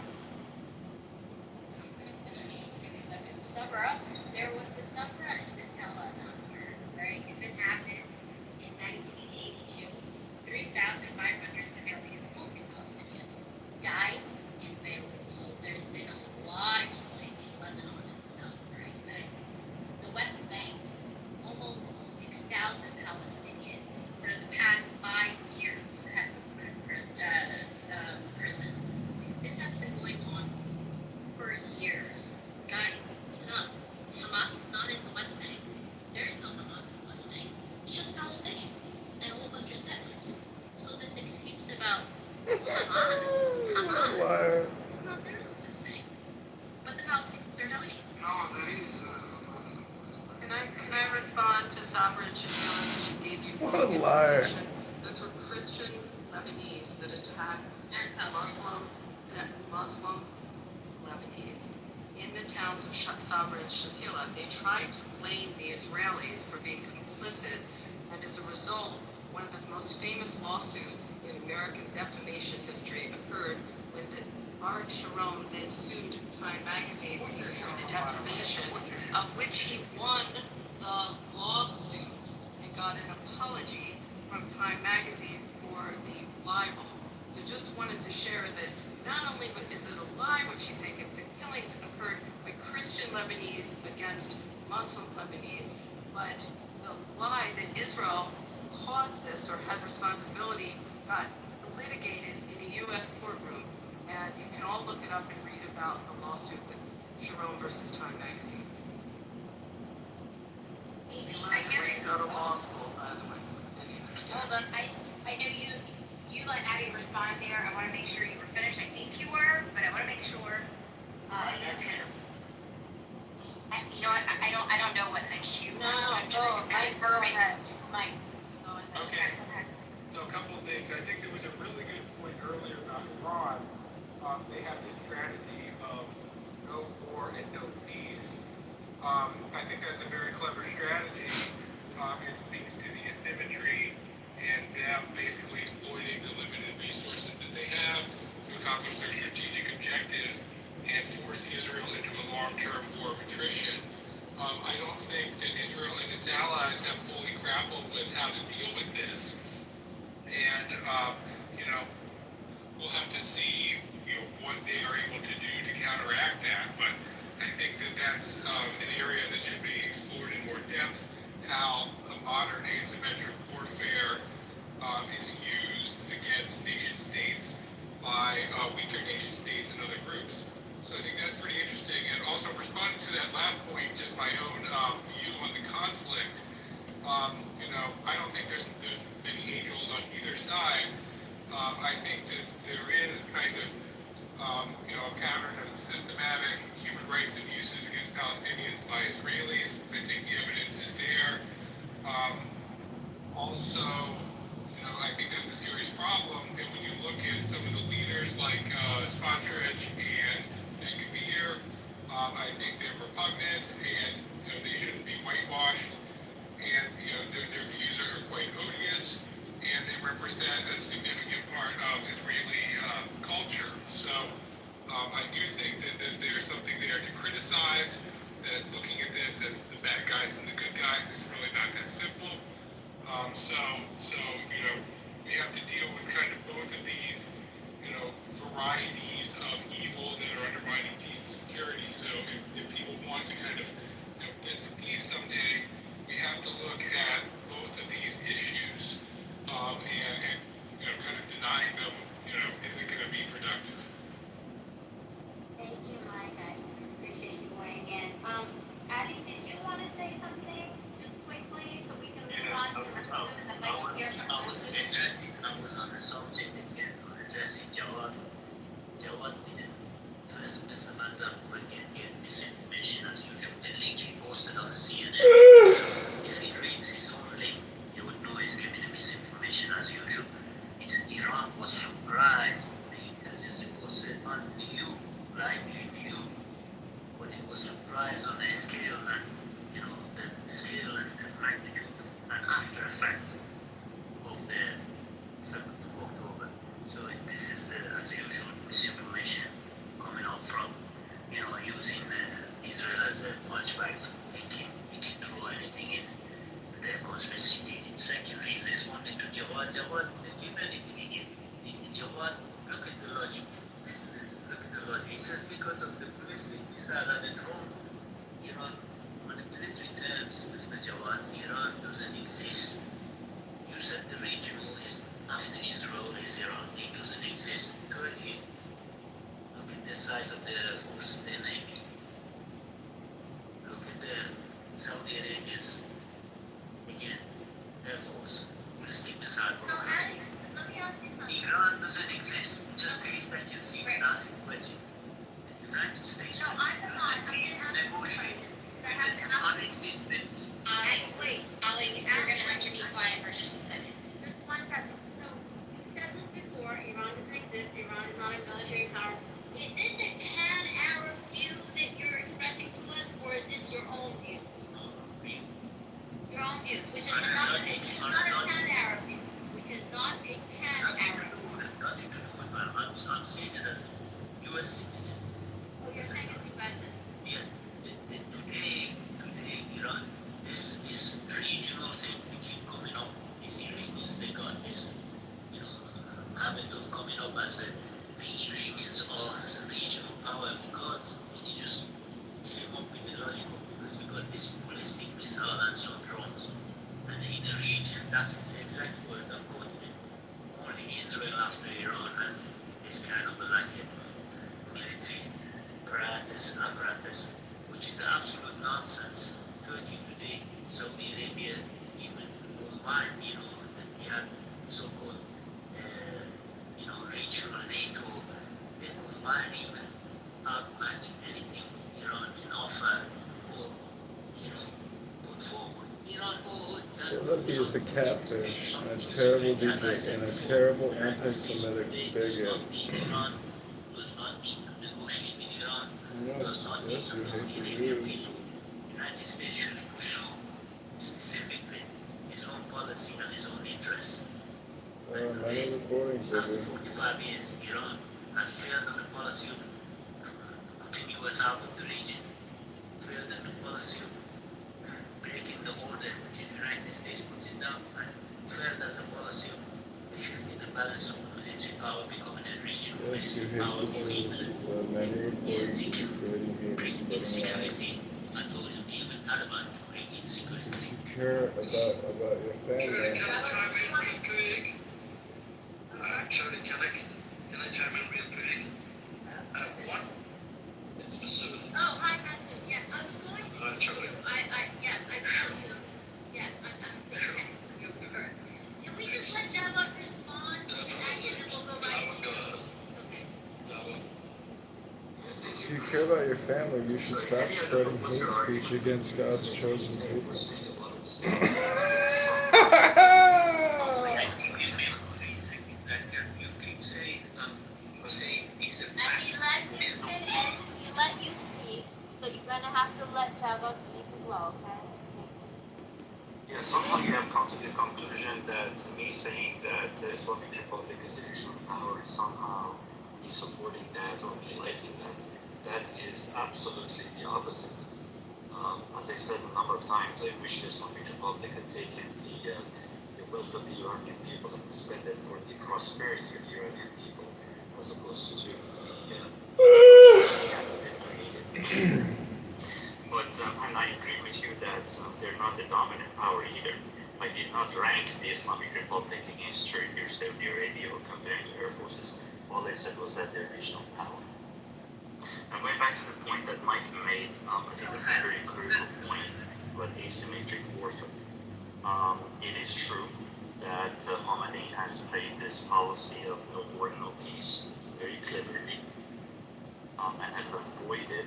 I'm gonna finish. Just give me a second. Sabra, there was the Sabra and Shatila massacre, right? This happened in 1982. 3,500 civilians, mostly Palestinians, died in Beirut. So there's been a lot of killing in Lebanon and South, right, guys? The West Bank, almost 6,000 Palestinians for the past 5 years have been prison. This has been going on for years. Guys, listen up. Hamas is not in the West Bank. There's no Hamas in the West Bank. It's just Palestinians and a whole bunch of settlers. So this excuse about Hamas, it's not there in the West Bank. But the Palestinians are dying. No, there is Hamas. Can I respond to Sabra Shatila, she gave you What false a liar. information? Those were Christian Lebanese that attacked Muslim Lebanese in the towns of Sabra and Shatila. They tried to blame the Israelis for being complicit, and as a result, one of the most famous lawsuits in American defamation history occurred when the Robert Sharon that sued Time Magazine for the defamation, of which he won the lawsuit and got an apology from Time Magazine for the libel. So just wanted to share that not only is it a lie what she's saying, if the killings occurred by Christian Lebanese against Muslim Lebanese, but the lie that Israel caused this or had responsibility got litigated in a U.S. courtroom, and you can all look it up and read about the lawsuit with Sharon versus Time Magazine. I know Go to law school, by the way. hold on, I know you let Abby respond there. I want to make sure you were finished. I think you were, but I want to make sure. You know what? I don't know what the cue was. I'm just confirming. Mike, go ahead. Okay. So a couple of things. I think there was a really good point earlier about Iran. They have this strategy of no war and no peace. I think that's a very clever strategy. It speaks to the asymmetry and them basically exploiting the limited resources that they have to accomplish their strategic objectives and force Israel into a long-term war of attrition. I don't think that Israel and its allies have fully grappled with how to deal with this. And, we'll have to see, what they are able to do to counteract that. But I think that that's an area that should be explored in more depth, how a modern asymmetric warfare is used against nation states by weaker nation states and other groups. So I think that's pretty interesting. And also responding to that last point, just my own view on the conflict, I don't think there's many angels on either side. I think that there is kind of, a pattern of systematic human rights abuses against Palestinians by Israelis. I think the evidence is there. Also, I think that's a serious problem. And when you look at some of the leaders like Smotrich and Gavir, I think they're repugnant and they shouldn't be whitewashed. And their views are quite odious, and they represent a significant part of Israeli culture. So I do think that there's something there to criticize. That looking at this as the bad guys and the good guys is really not that simple. We have to deal with kind of both of these, varieties of evil that are undermining peace and security. So if people want to kind of, get to peace someday, we have to look at both of these issues, and kind of denying them, isn't going to be productive. Thank you, Mike. I appreciate you weighing in. Abby, did you want to say something just quickly so we can move on to I was on the subject again, addressing Jawad. Jawad didn't first Mr. Mazhar again gave misinformation as usual. The link he posted on CNN. If he reads his own link, he would know he's giving the misinformation as usual. Iran was surprised. The intelligence report said unknew, right? He knew, but it was surprised on the scale and the scale and magnitude and after effect of the 7th of October. So this is as usual misinformation coming out from using Israel as a punchbag, thinking you can throw anything in the conspiracy theory. Secondly, responding to Jawad didn't give anything again. Jawad, look at the logic. Look at the logic. He says because of the ballistic missile and the drone, Iran, on the military terms, Mr. Jawad, Iran doesn't exist. You said the regional is after Israel is Iran. It doesn't exist. Turkey, look at the size of the Air Force, the Navy. Look at the Saudi Arabia's, again, Air Force, ballistic missile program. let me ask you something. Iran doesn't exist. Just 3 seconds, you can ask a question. The United States No, I'm not. I'm going to ask you a negotiate question. I have to with an non-existent. wait. Ali, you're going to have to be quiet for just a second. Just 1 second. So, you said this before, Iran doesn't exist, Iran is not a military power. Is this a pan-Arab view that you're expressing to us, or is this your own views? Your own views, which is not a pan-Arab view, which is not a pan-Arab view. Nothing to do with that. I'm seeing it as U.S. citizen. Oh, you're saying it's independent. Yeah, today, Iran, this regional thing we keep coming up. These Iranians, they got this, habit of coming up as the Iranians are as a regional power because they just came up with the logic of because we got this ballistic missile and some drones, and in the region, that's the exact word I'm quoting it. Only Israel after Iran has this kind of like a military apparatus, which is absolute nonsense. Turkey today, Saudi Arabia, even Oman, that we have so-called, regional NATO, they combine even outmatch anything Iran can offer or, put forward. Iran, Celebrity is a catfish, and a terrible DJ, and a terrible anti-Semitic bigot. Iran does not need to negotiate with Iran. Yes, yes, you hate the Jews. United States should pursue specifically his own policy and his own interests. Many recordings of After it. 45 years, Iran has failed on the policy of putting U.S. out of the region, failed on the policy of breaking the order which the United States put it down, and failed as a policy of shifting the balance of military power, becoming a regional Yes, you military power hate the more even. Jews. Many recordings of creating haters, but Insecurity, I told you, even Taliban can bring insecurity. if you care about your family, Sorry, can I chime in real quick? One, it's Masood. Oh, hi, Preston. Yeah, I was going to Hi, Charlie. yes, I saw you. Yes, I'm thinking you heard. Can we just let Jabba respond and then we'll go right to you? Okay. if you care about your family, you should stop spreading hate speech against God's chosen people. He let you speak, so you're gonna have to let Jabba speak as well, okay? Yeah, somehow you have come to the conclusion that me saying that the Islamic Republic is the regional power somehow me supporting that or me liking that. That is absolutely the opposite. As I said a number of times, I wish the Islamic Republic had taken the wealth of the Iranian people and spent it for the prosperity of the Iranian people, as opposed to the it created. But and I agree with you that they're not the dominant power either. I did not rank the Islamic Republic against Turkey or Saudi Arabia or comparing the air forces. All I said was that they're regional power. And going back to the point that Mike made, I think it's a very critical point about asymmetric warfare. It is true that Khamenei has played this policy of no war, no peace very cleverly, and has avoided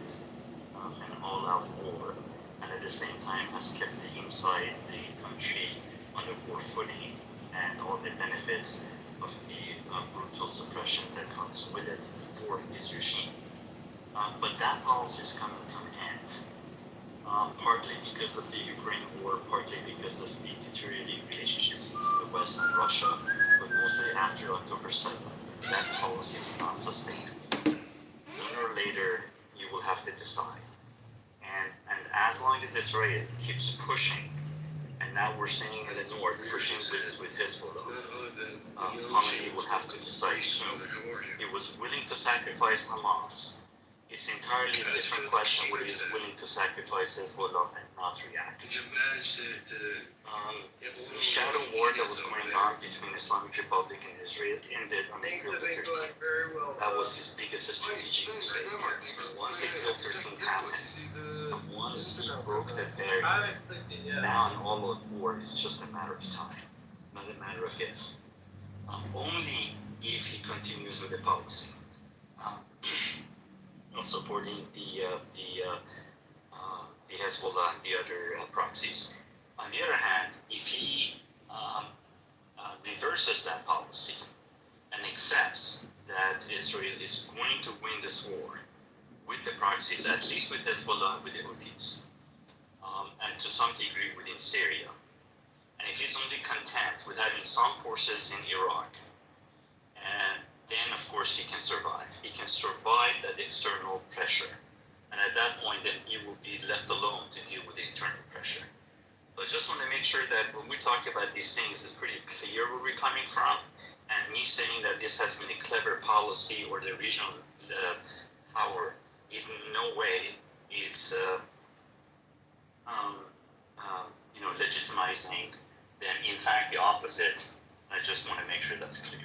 an all-out war, and at the same time has kept inside the country on a war footing and all the benefits of the brutal suppression that comes with it for his regime. But that also is coming to an end, partly because of the Ukraine war, partly because of the deteriorating relationships between the West and Russia, but mostly after October 7th. That policy is not sustainable. Sooner or later, you will have to decide. And as long as Israel keeps pushing, and now we're seeing in the north pushing with Hezbollah, Khamenei will have to decide soon. He was willing to sacrifice Hamas. It's entirely a different question whether he's willing to sacrifice Hezbollah and not react. The shadow war that was going on between Islamic Republic and Israel ended on April the 13th. That was his biggest strategic mistake. Once April 13th happened, once he broke that barrier, now an all-out war is just a matter of time, not a matter of if. Only if he continues with the policy of supporting the Hezbollah and the other proxies. On the other hand, if he reverses that policy and accepts that Israel is going to win this war with the proxies, at least with Hezbollah and with the Houthis, and to some degree within Syria, and if he's only content with having some forces in Iraq and then of course he can survive. He can survive that external pressure. And at that point, then he will be left alone to deal with the internal pressure. So I just want to make sure that when we talk about these things, it's pretty clear where we're coming from. And me saying that this has been a clever policy or the regional power, in no way it's legitimizing them. In fact, the opposite. I just want to make sure that's clear.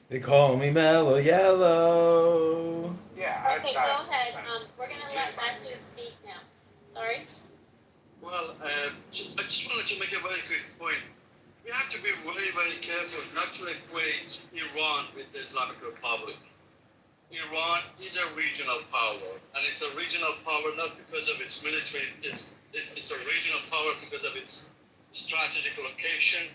They call me Mellow Yellow. Yeah. Okay, go ahead. We're gonna let Masood speak now. Sorry? Well, I just wanted to make a very quick point. We have to be very, very careful not to equate Iran with the Islamic Republic. Iran is a regional power, and it's a regional power not because of its military, it's a regional power because of its strategic location,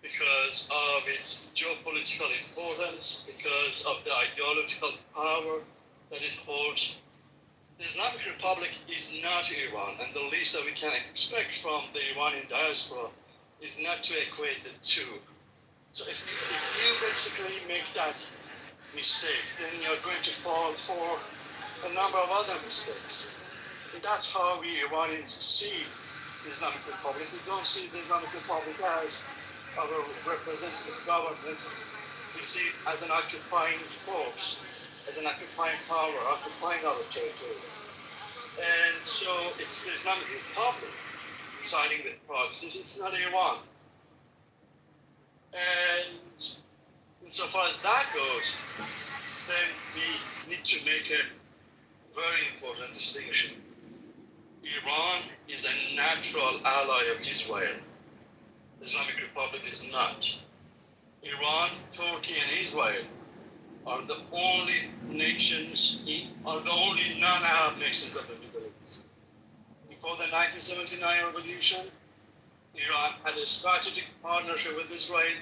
because of its geopolitical importance, because of the ideological power that it holds. The Islamic Republic is not Iran, and the least that we can expect from the Iranian diaspora is not to equate the two. So if you basically make that mistake, then you're going to fall for a number of other mistakes. And that's how we Iranians see the Islamic Republic. We don't see the Islamic Republic as our representative government. We see it as an occupying force, as an occupying power, occupying our territory. And so it's the Islamic Republic siding with proxies, it's not Iran. And insofar as that goes, then we need to make a very important distinction. Iran is a natural ally of Israel. The Islamic Republic is not. Iran, Turkey, and Israel are the only nations, are the only non-Arab nations of the Middle East. Before the 1979 revolution, Iran had a strategic partnership with Israel,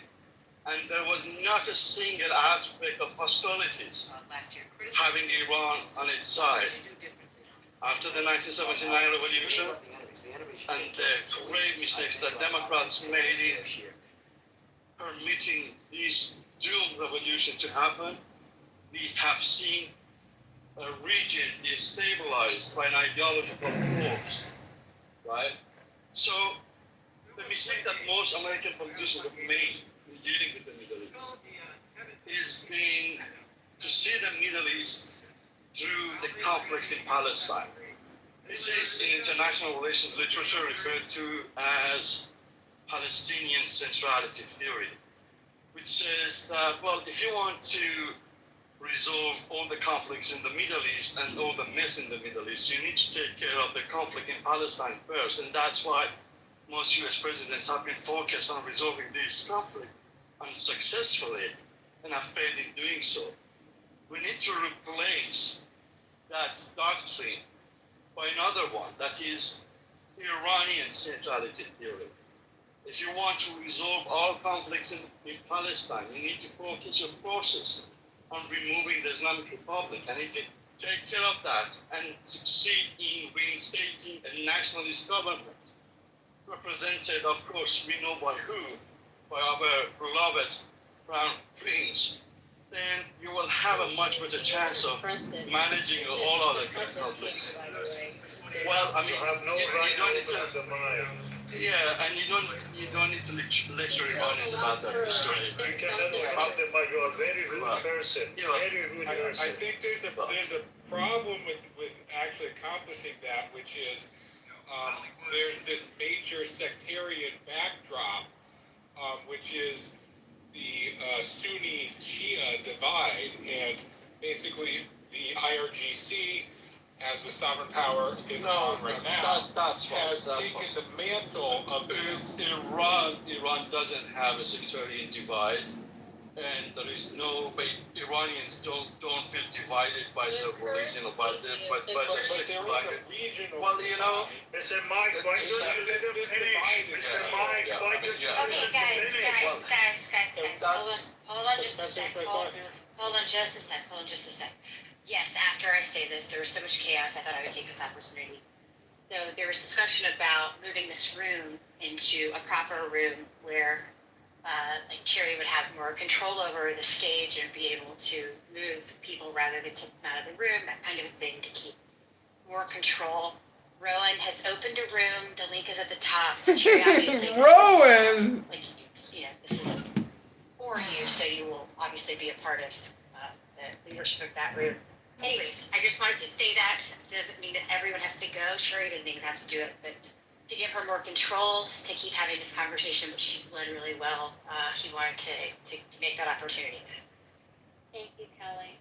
and there was not a single outbreak of hostilities having Iran on its side. After the 1979 revolution, and the grave mistakes that Democrats made in permitting this dual revolution to happen, we have seen a region destabilized by an ideological force, right? So the mistake that most American politicians have made in dealing with the Middle East is being to see the Middle East through the conflict in Palestine. This is in international relations literature referred to as Palestinian centrality theory, which says that, well, if you want to resolve all the conflicts in the Middle East and all the mess in the Middle East, you need to take care of the conflict in Palestine first. And that's why most US presidents have been focused on resolving this conflict unsuccessfully and have failed in doing so. We need to replace that doctrine by another one, that is Iranian centrality theory. If you want to resolve all conflicts in Palestine, you need to focus your forces on removing the Islamic Republic. And if you take care of that and succeed in reinstating a nationalist government, represented, of course, we know by who, by our beloved Crown Prince, then you will have a much better chance of managing all other conflicts. Well, I mean, you don't need to, yeah, and you don't need to lecture Iranians about that history. You cannot talk about you are a very rude person. Very rude person. I think there's a problem with actually accomplishing that, which is there's this major sectarian backdrop, which is the Sunni Shia divide, and basically the IRGC, as the sovereign power in Iran right now, has taken the mantle of this. Iran doesn't have a sectarian divide, and there is no, Iranians don't feel divided by the religion or by the sectarian divide. Well, you know, Mr. Mike, why don't you let him finish? Mr. Mike, why don't you let him finish? Guys, hold on just a sec. Hold on just a sec. Yes, after I say this, there was so much chaos, I thought I would take this opportunity. So there was discussion about moving this room into a proper room where like Cherry would have more control over the stage and be able to move people rather than kick them out of the room, that kind of thing, to keep more control. Rowan has opened a room. The link is at the top. Cherry, obviously, Rowan! This is for you, so you will obviously be a part of the leadership of that room. Anyways, I just wanted to say that. Doesn't mean that everyone has to go. Cherry doesn't even have to do it, but to give her more control, to keep having this conversation, which she led really well, he wanted to make that opportunity. Thank you, Kelly.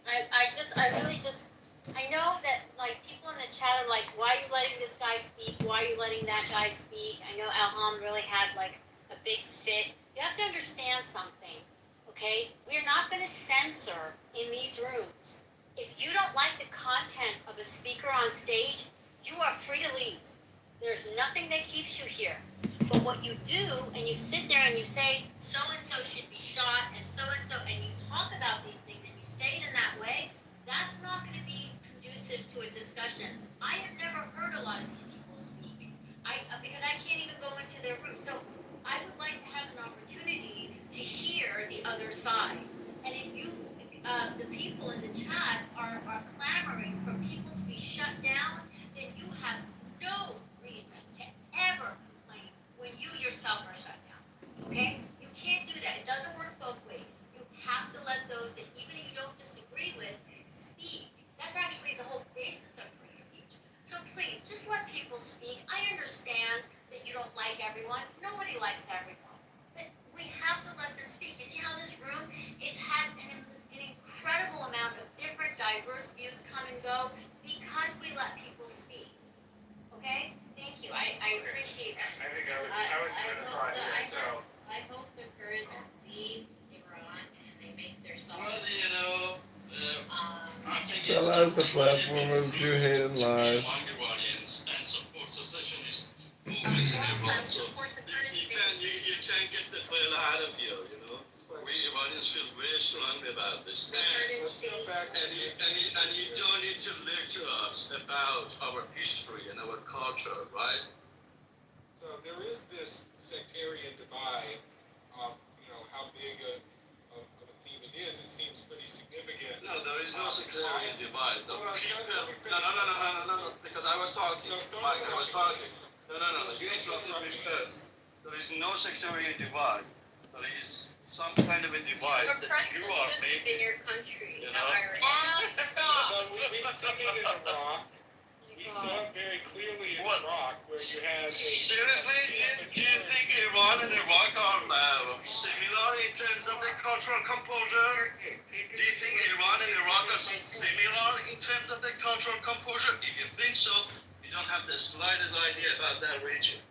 I know that, like, people in the chat are like, why are you letting this guy speak? Why are you letting that guy speak? I know Alham really had, like, a big fit. You have to understand something, okay? We're not going to censor in these rooms. If you don't like the content of a speaker on stage, you are free to leave. There's nothing that keeps you here. But what you do, and you sit there and you say, so-and-so should be shot, and so-and-so, and you talk about these things, and you say it in that way, that's not going to be conducive to a discussion. I have never heard a lot of these people speak, because I can't even go into their room. So I would like to have an opportunity to hear the other side. And if you, the people in the chat are clamoring for people to be shut down, then you have no reason to ever complain when you yourself are shut down. Okay? You can't do that. It doesn't work both ways. You have to let those that even if you don't disagree with speak. That's actually the whole basis of free speech. So please, just let people speak. I understand that you don't like everyone. Nobody likes everyone. But we have to let them speak. You see how this room has had an incredible amount of different, diverse views come and go because we let people speak. Okay? Thank you. I appreciate that. I think I was going to try it, so. I hope the Kurds leave Iran and they make their self. Well, you know, I think Stella is the platform of Jew hate and lies. Iranians and support secessionist movements in Iran. So you can't get the hell out of here, you know. We Iranians feel very strongly about this. And you don't need to lecture us about our history and our culture, right? So there is this sectarian divide. How big of a theme it is. It seems pretty significant. No, there is no sectarian divide. No, because I was talking. Mike, I was talking. No. You interrupted me first. There is no sectarian divide. There is some kind of a divide that you are making. In your country. You know? We've seen it in Iraq. We saw it very clearly in Iraq, where you had a... Seriously? Do you think Iran and Iraq are similar in terms of their cultural composure? Do you think Iran and Iraq are similar in terms of their cultural composure? If you think so, you don't have the slightest idea about that region.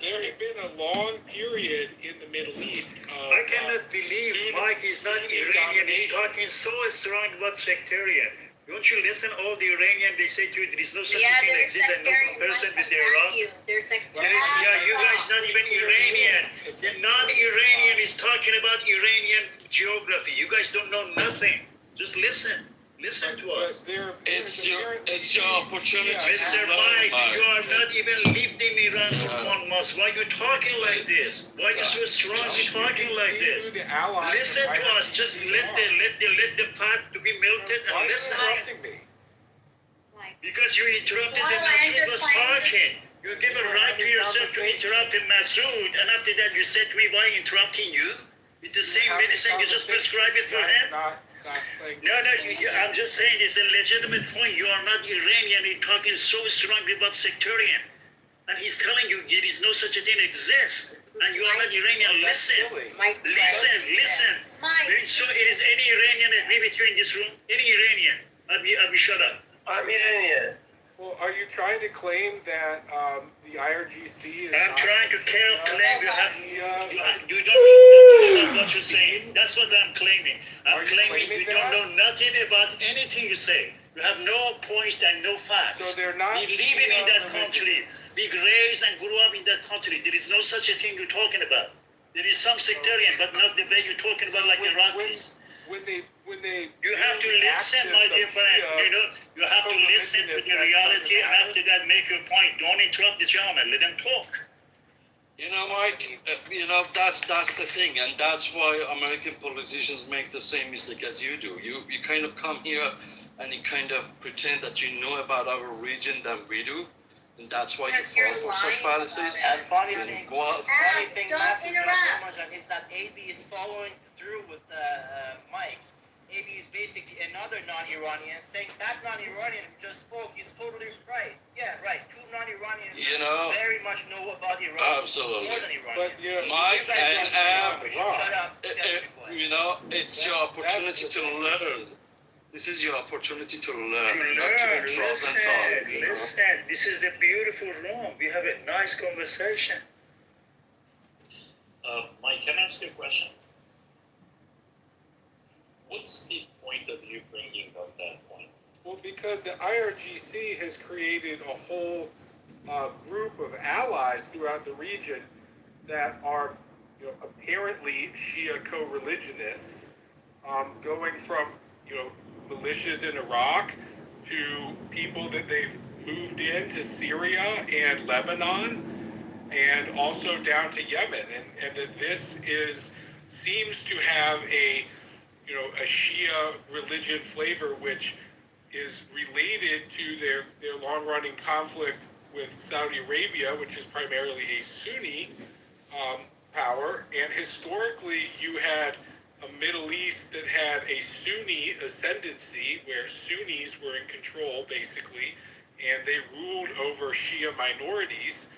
There had been a long period in the Middle East. I cannot believe Mike is not Iranian. He's talking so strong about sectarian. Don't you listen? All the Iranian, they say to you, there is no such thing exists and no comparison with Iraq. You guys not even Iranian. The non-Iranian is talking about Iranian geography. You guys don't know nothing. Just listen. Listen to us. It's your opportunity. Mr. Mike, you are not even lived in Iran for 1 month. Why are you talking like this? Why are you so strongly talking like this? Listen to us. Just let the pot to be melted and listen. Because you interrupted the Masood was talking. You give a right to yourself to interrupt the Masood, and after that you said to me, why interrupting you? With the same medicine, you just prescribe it for him? No, I'm just saying it's a legitimate point. You are not Iranian. You're talking so strongly about sectarian. And he's telling you there is no such a thing exists. And you are not Iranian. Listen. Listen. So is any Iranian agree with you in this room? Any Iranian? I'll be shut up. I'm Iranian. Well, are you trying to claim that the IRGC is I'm trying to claim you don't know what you're saying. That's what I'm claiming. I'm claiming you don't know nothing about anything you say. You have no points and no facts. So they're not We living in that country. We raised and grew up in that country. There is no such a thing you're talking about. There is some sectarian, but not the way you're talking about like Iraqis. when they You have to listen, my dear friend. You have to listen to the reality, and after that, make your point. Don't interrupt the gentleman. Let him talk. Mike, that's the thing, and that's why American politicians make the same mistake as you do. You kind of come here and you kind of pretend that you know about our region than we do, and that's why you fall for such fallacies. And funny thing, don't interrupt. is that AB is following through with Mike. AB is basically another non-Iranian saying that non-Iranian who just spoke is totally right. Yeah, right. Two non-Iranians very much know about Iran. Absolutely. More than Iranians. But Mike and it's your opportunity to learn. This is your opportunity to learn, not to interrupt and talk. Listen, this is the beautiful room. We have a nice conversation. Mike, can I ask you a question? What's the point of you bringing up that point? Well, because the IRGC has created a whole group of allies throughout the region that are, apparently Shia co-religionists, going from, militias in Iraq to people that they've moved into Syria and Lebanon, and also down to Yemen, and that this seems to have a Shia religion flavor, which is related to their long-running conflict with Saudi Arabia, which is primarily a Sunni power. And historically, you had a Middle East that had a Sunni ascendancy, where Sunnis were in control, basically, and they ruled over Shia minorities.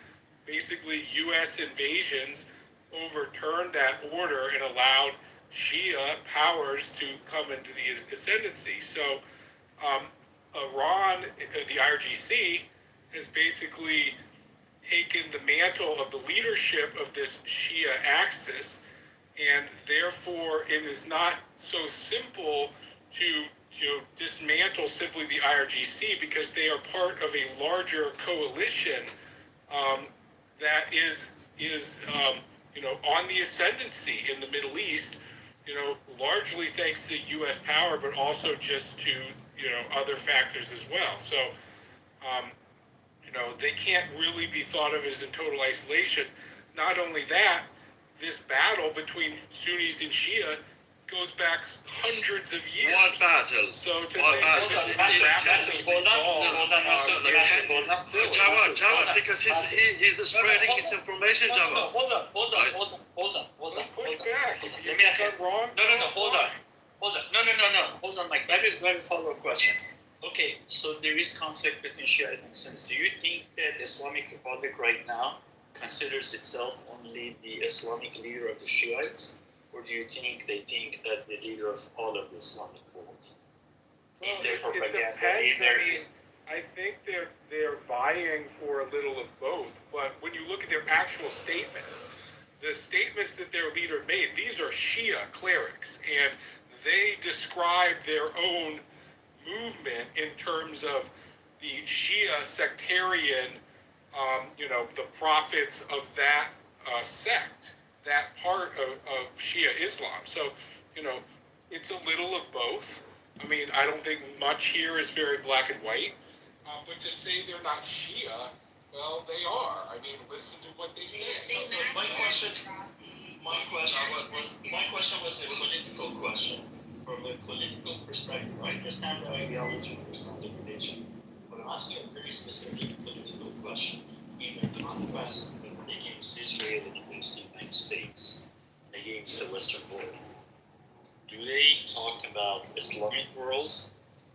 Basically, U.S. invasions overturned that order and allowed Shia powers to come into the ascendancy. So Iran, the IRGC, has basically taken the mantle of the leadership of this Shia axis, and therefore it is not so simple to dismantle simply the IRGC, because they are part of a larger coalition that is on the ascendancy in the Middle East, largely thanks to U.S. power, but also just to, other factors as well. So, they can't really be thought of as in total isolation. Not only that, this battle between Sunnis and Shia goes back hundreds of years. What battle? So to Jawad, because he's spreading misinformation, Jawad. Hold on. Push back. Let me ask you. Wrong. No, hold on. Hold on, Mike. Very follow-up question. Okay, so there is conflict between Shia and Sunnis. Do you think that Islamic Republic right now considers itself only the Islamic leader of the Shiites, or do you think they think that the leader of all of the Islamic world? Well, it depends. I think they're vying for a little of both. But when you look at their actual statements, the statements that their leader made, these are Shia clerics, and they describe their own movement in terms of the Shia sectarian, the prophets of that sect, that part of Shia Islam. So, it's a little of both. I mean, I don't think much here is very black and white, but to say they're not Shia, well, they are. I mean, listen to what they say. My question was a political question. From a political perspective, I understand the ideology, I understand the religion, but I'm asking a very specific political question. In the contrast against Israel and against the United States, against the Western world, do they talk about Islamic world?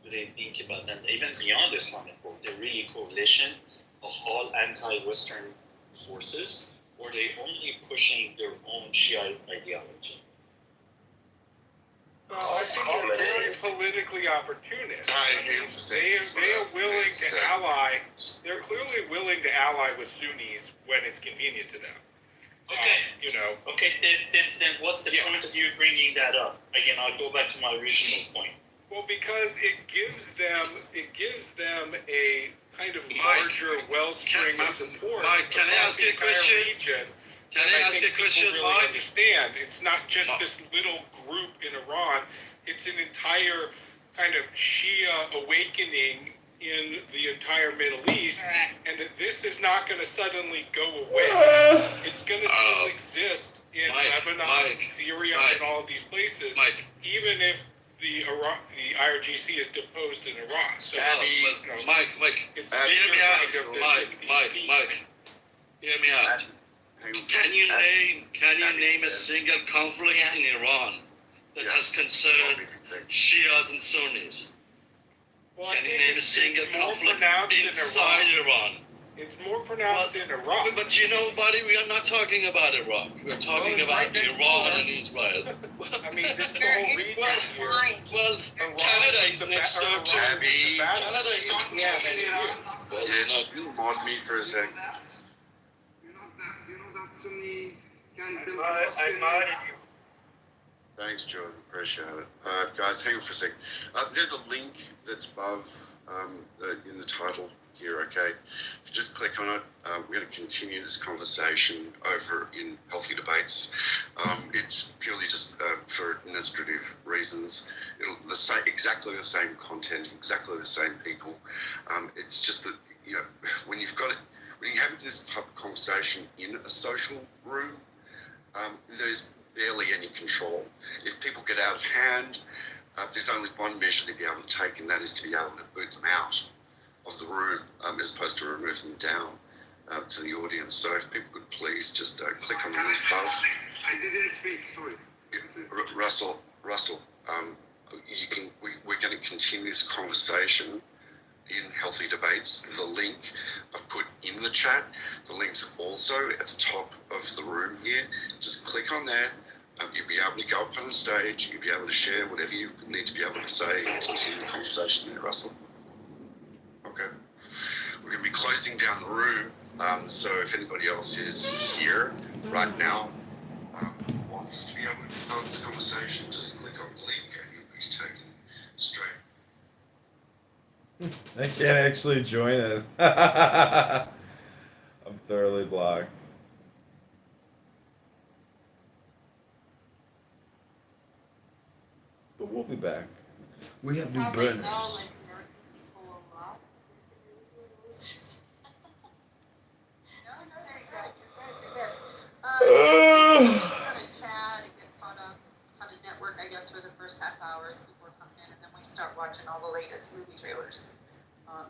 Do they think about, and even beyond Islamic world, they're really coalition of all anti-Western forces, or are they only pushing their own Shiite ideology? Well, I think they're very politically opportunist. They are willing to ally. They're clearly willing to ally with Sunnis when it's convenient to them. Okay. Okay. Then what's the point of you bringing that up? Again, I'll go back to my original point. Well, because it gives them a kind of larger wellspring of support. Mike, can I ask you a question? Can I ask you a question, really Mike? Understand, it's not just this little group in Iran. it's an entire kind of Shia awakening in the entire Middle East, and that this is not going to suddenly go away. It's going to still exist in Lebanon, Syria, and all of these places, even if the IRGC is deposed in Iraq. So, Mike, it's hear me out. Mike, hear me out. Can you name a single conflict in Iran that has concerned Shias and Sunnis? Well, Can you name a single conflict inside Iran? It's more pronounced in Iraq. But you know, buddy, we are not talking about Iraq. We're talking about Iran and Israel. I mean, this is the whole region here. Well, Canada is next door to Abby. Canada is Yes, you mod me for a sec. You know that Sunni can build I modded you. Thanks, Jordan. Appreciate it. Guys, hang on for a sec. There's a link that's above in the title here, okay? If you just click on it, we're going to continue this conversation over in Healthy Debates. It's purely just for administrative reasons. It'll exactly the same content, exactly the same people. It's just that, you know, when you have this type of conversation in a social room, there's barely any control. If people get out of hand, there's only one measure to be able to take, and that is to be able to boot them out of the room, as opposed to remove them down to the audience. So if people could please just click on the link above. I didn't speak, sorry. Russell, we're going to continue this conversation in Healthy Debates. The link I've put in the chat. The link's also at the top of the room here. Just click on there. You'll be able to go up on the stage. You'll be able to share whatever you need to be able to say and continue the conversation there, Russell. Okay. We're going to be closing down the room. So if anybody else is here right now, wants to be able to start this conversation, just click on the link and you'll be taken straight. I can't actually join it. I'm thoroughly blocked. But we'll be back. We have new burners. Chat and get caught up, kind of network, I guess, for the first half hour as people are coming in, and then we start watching all the latest movie trailers.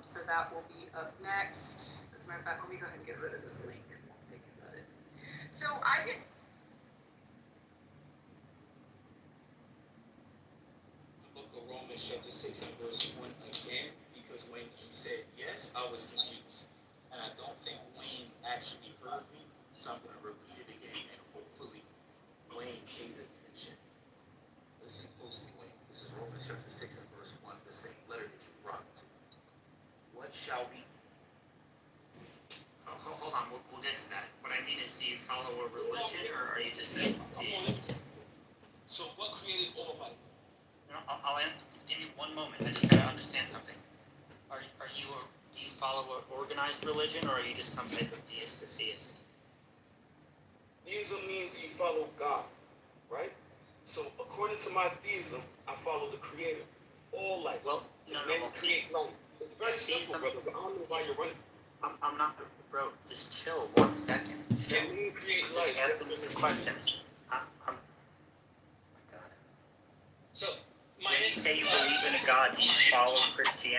So that will be up next. As a matter of fact, let me go ahead and get rid of this link. Won't think about it. So I did. The book of Romans chapter 6 and verse 1 again, because when he said yes, I was confused. And I don't think Wayne actually heard me, so I'm going to repeat it again, and hopefully Wayne pays attention. Listen closely, Wayne. This is Romans chapter 6 and verse 1, the same letter that you brought to me. What shall we... Hold on, we'll get to that. What I mean is, do you follow a religion, or are you just atheist? So what created all life? I'll give you one moment. I just gotta understand something. Do you follow an organized religion, or are you just some type of deist or theist? Theism means you follow God, right? So according to my theism, I follow the Creator. All life. Well, no, create life. It's very simple, brother. I don't know why you're running. I'm not, bro. Just chill 1 second. Chill. Can you create life? Ask me some questions. Oh my God. So, when you say you believe in a God, do you follow Christianity?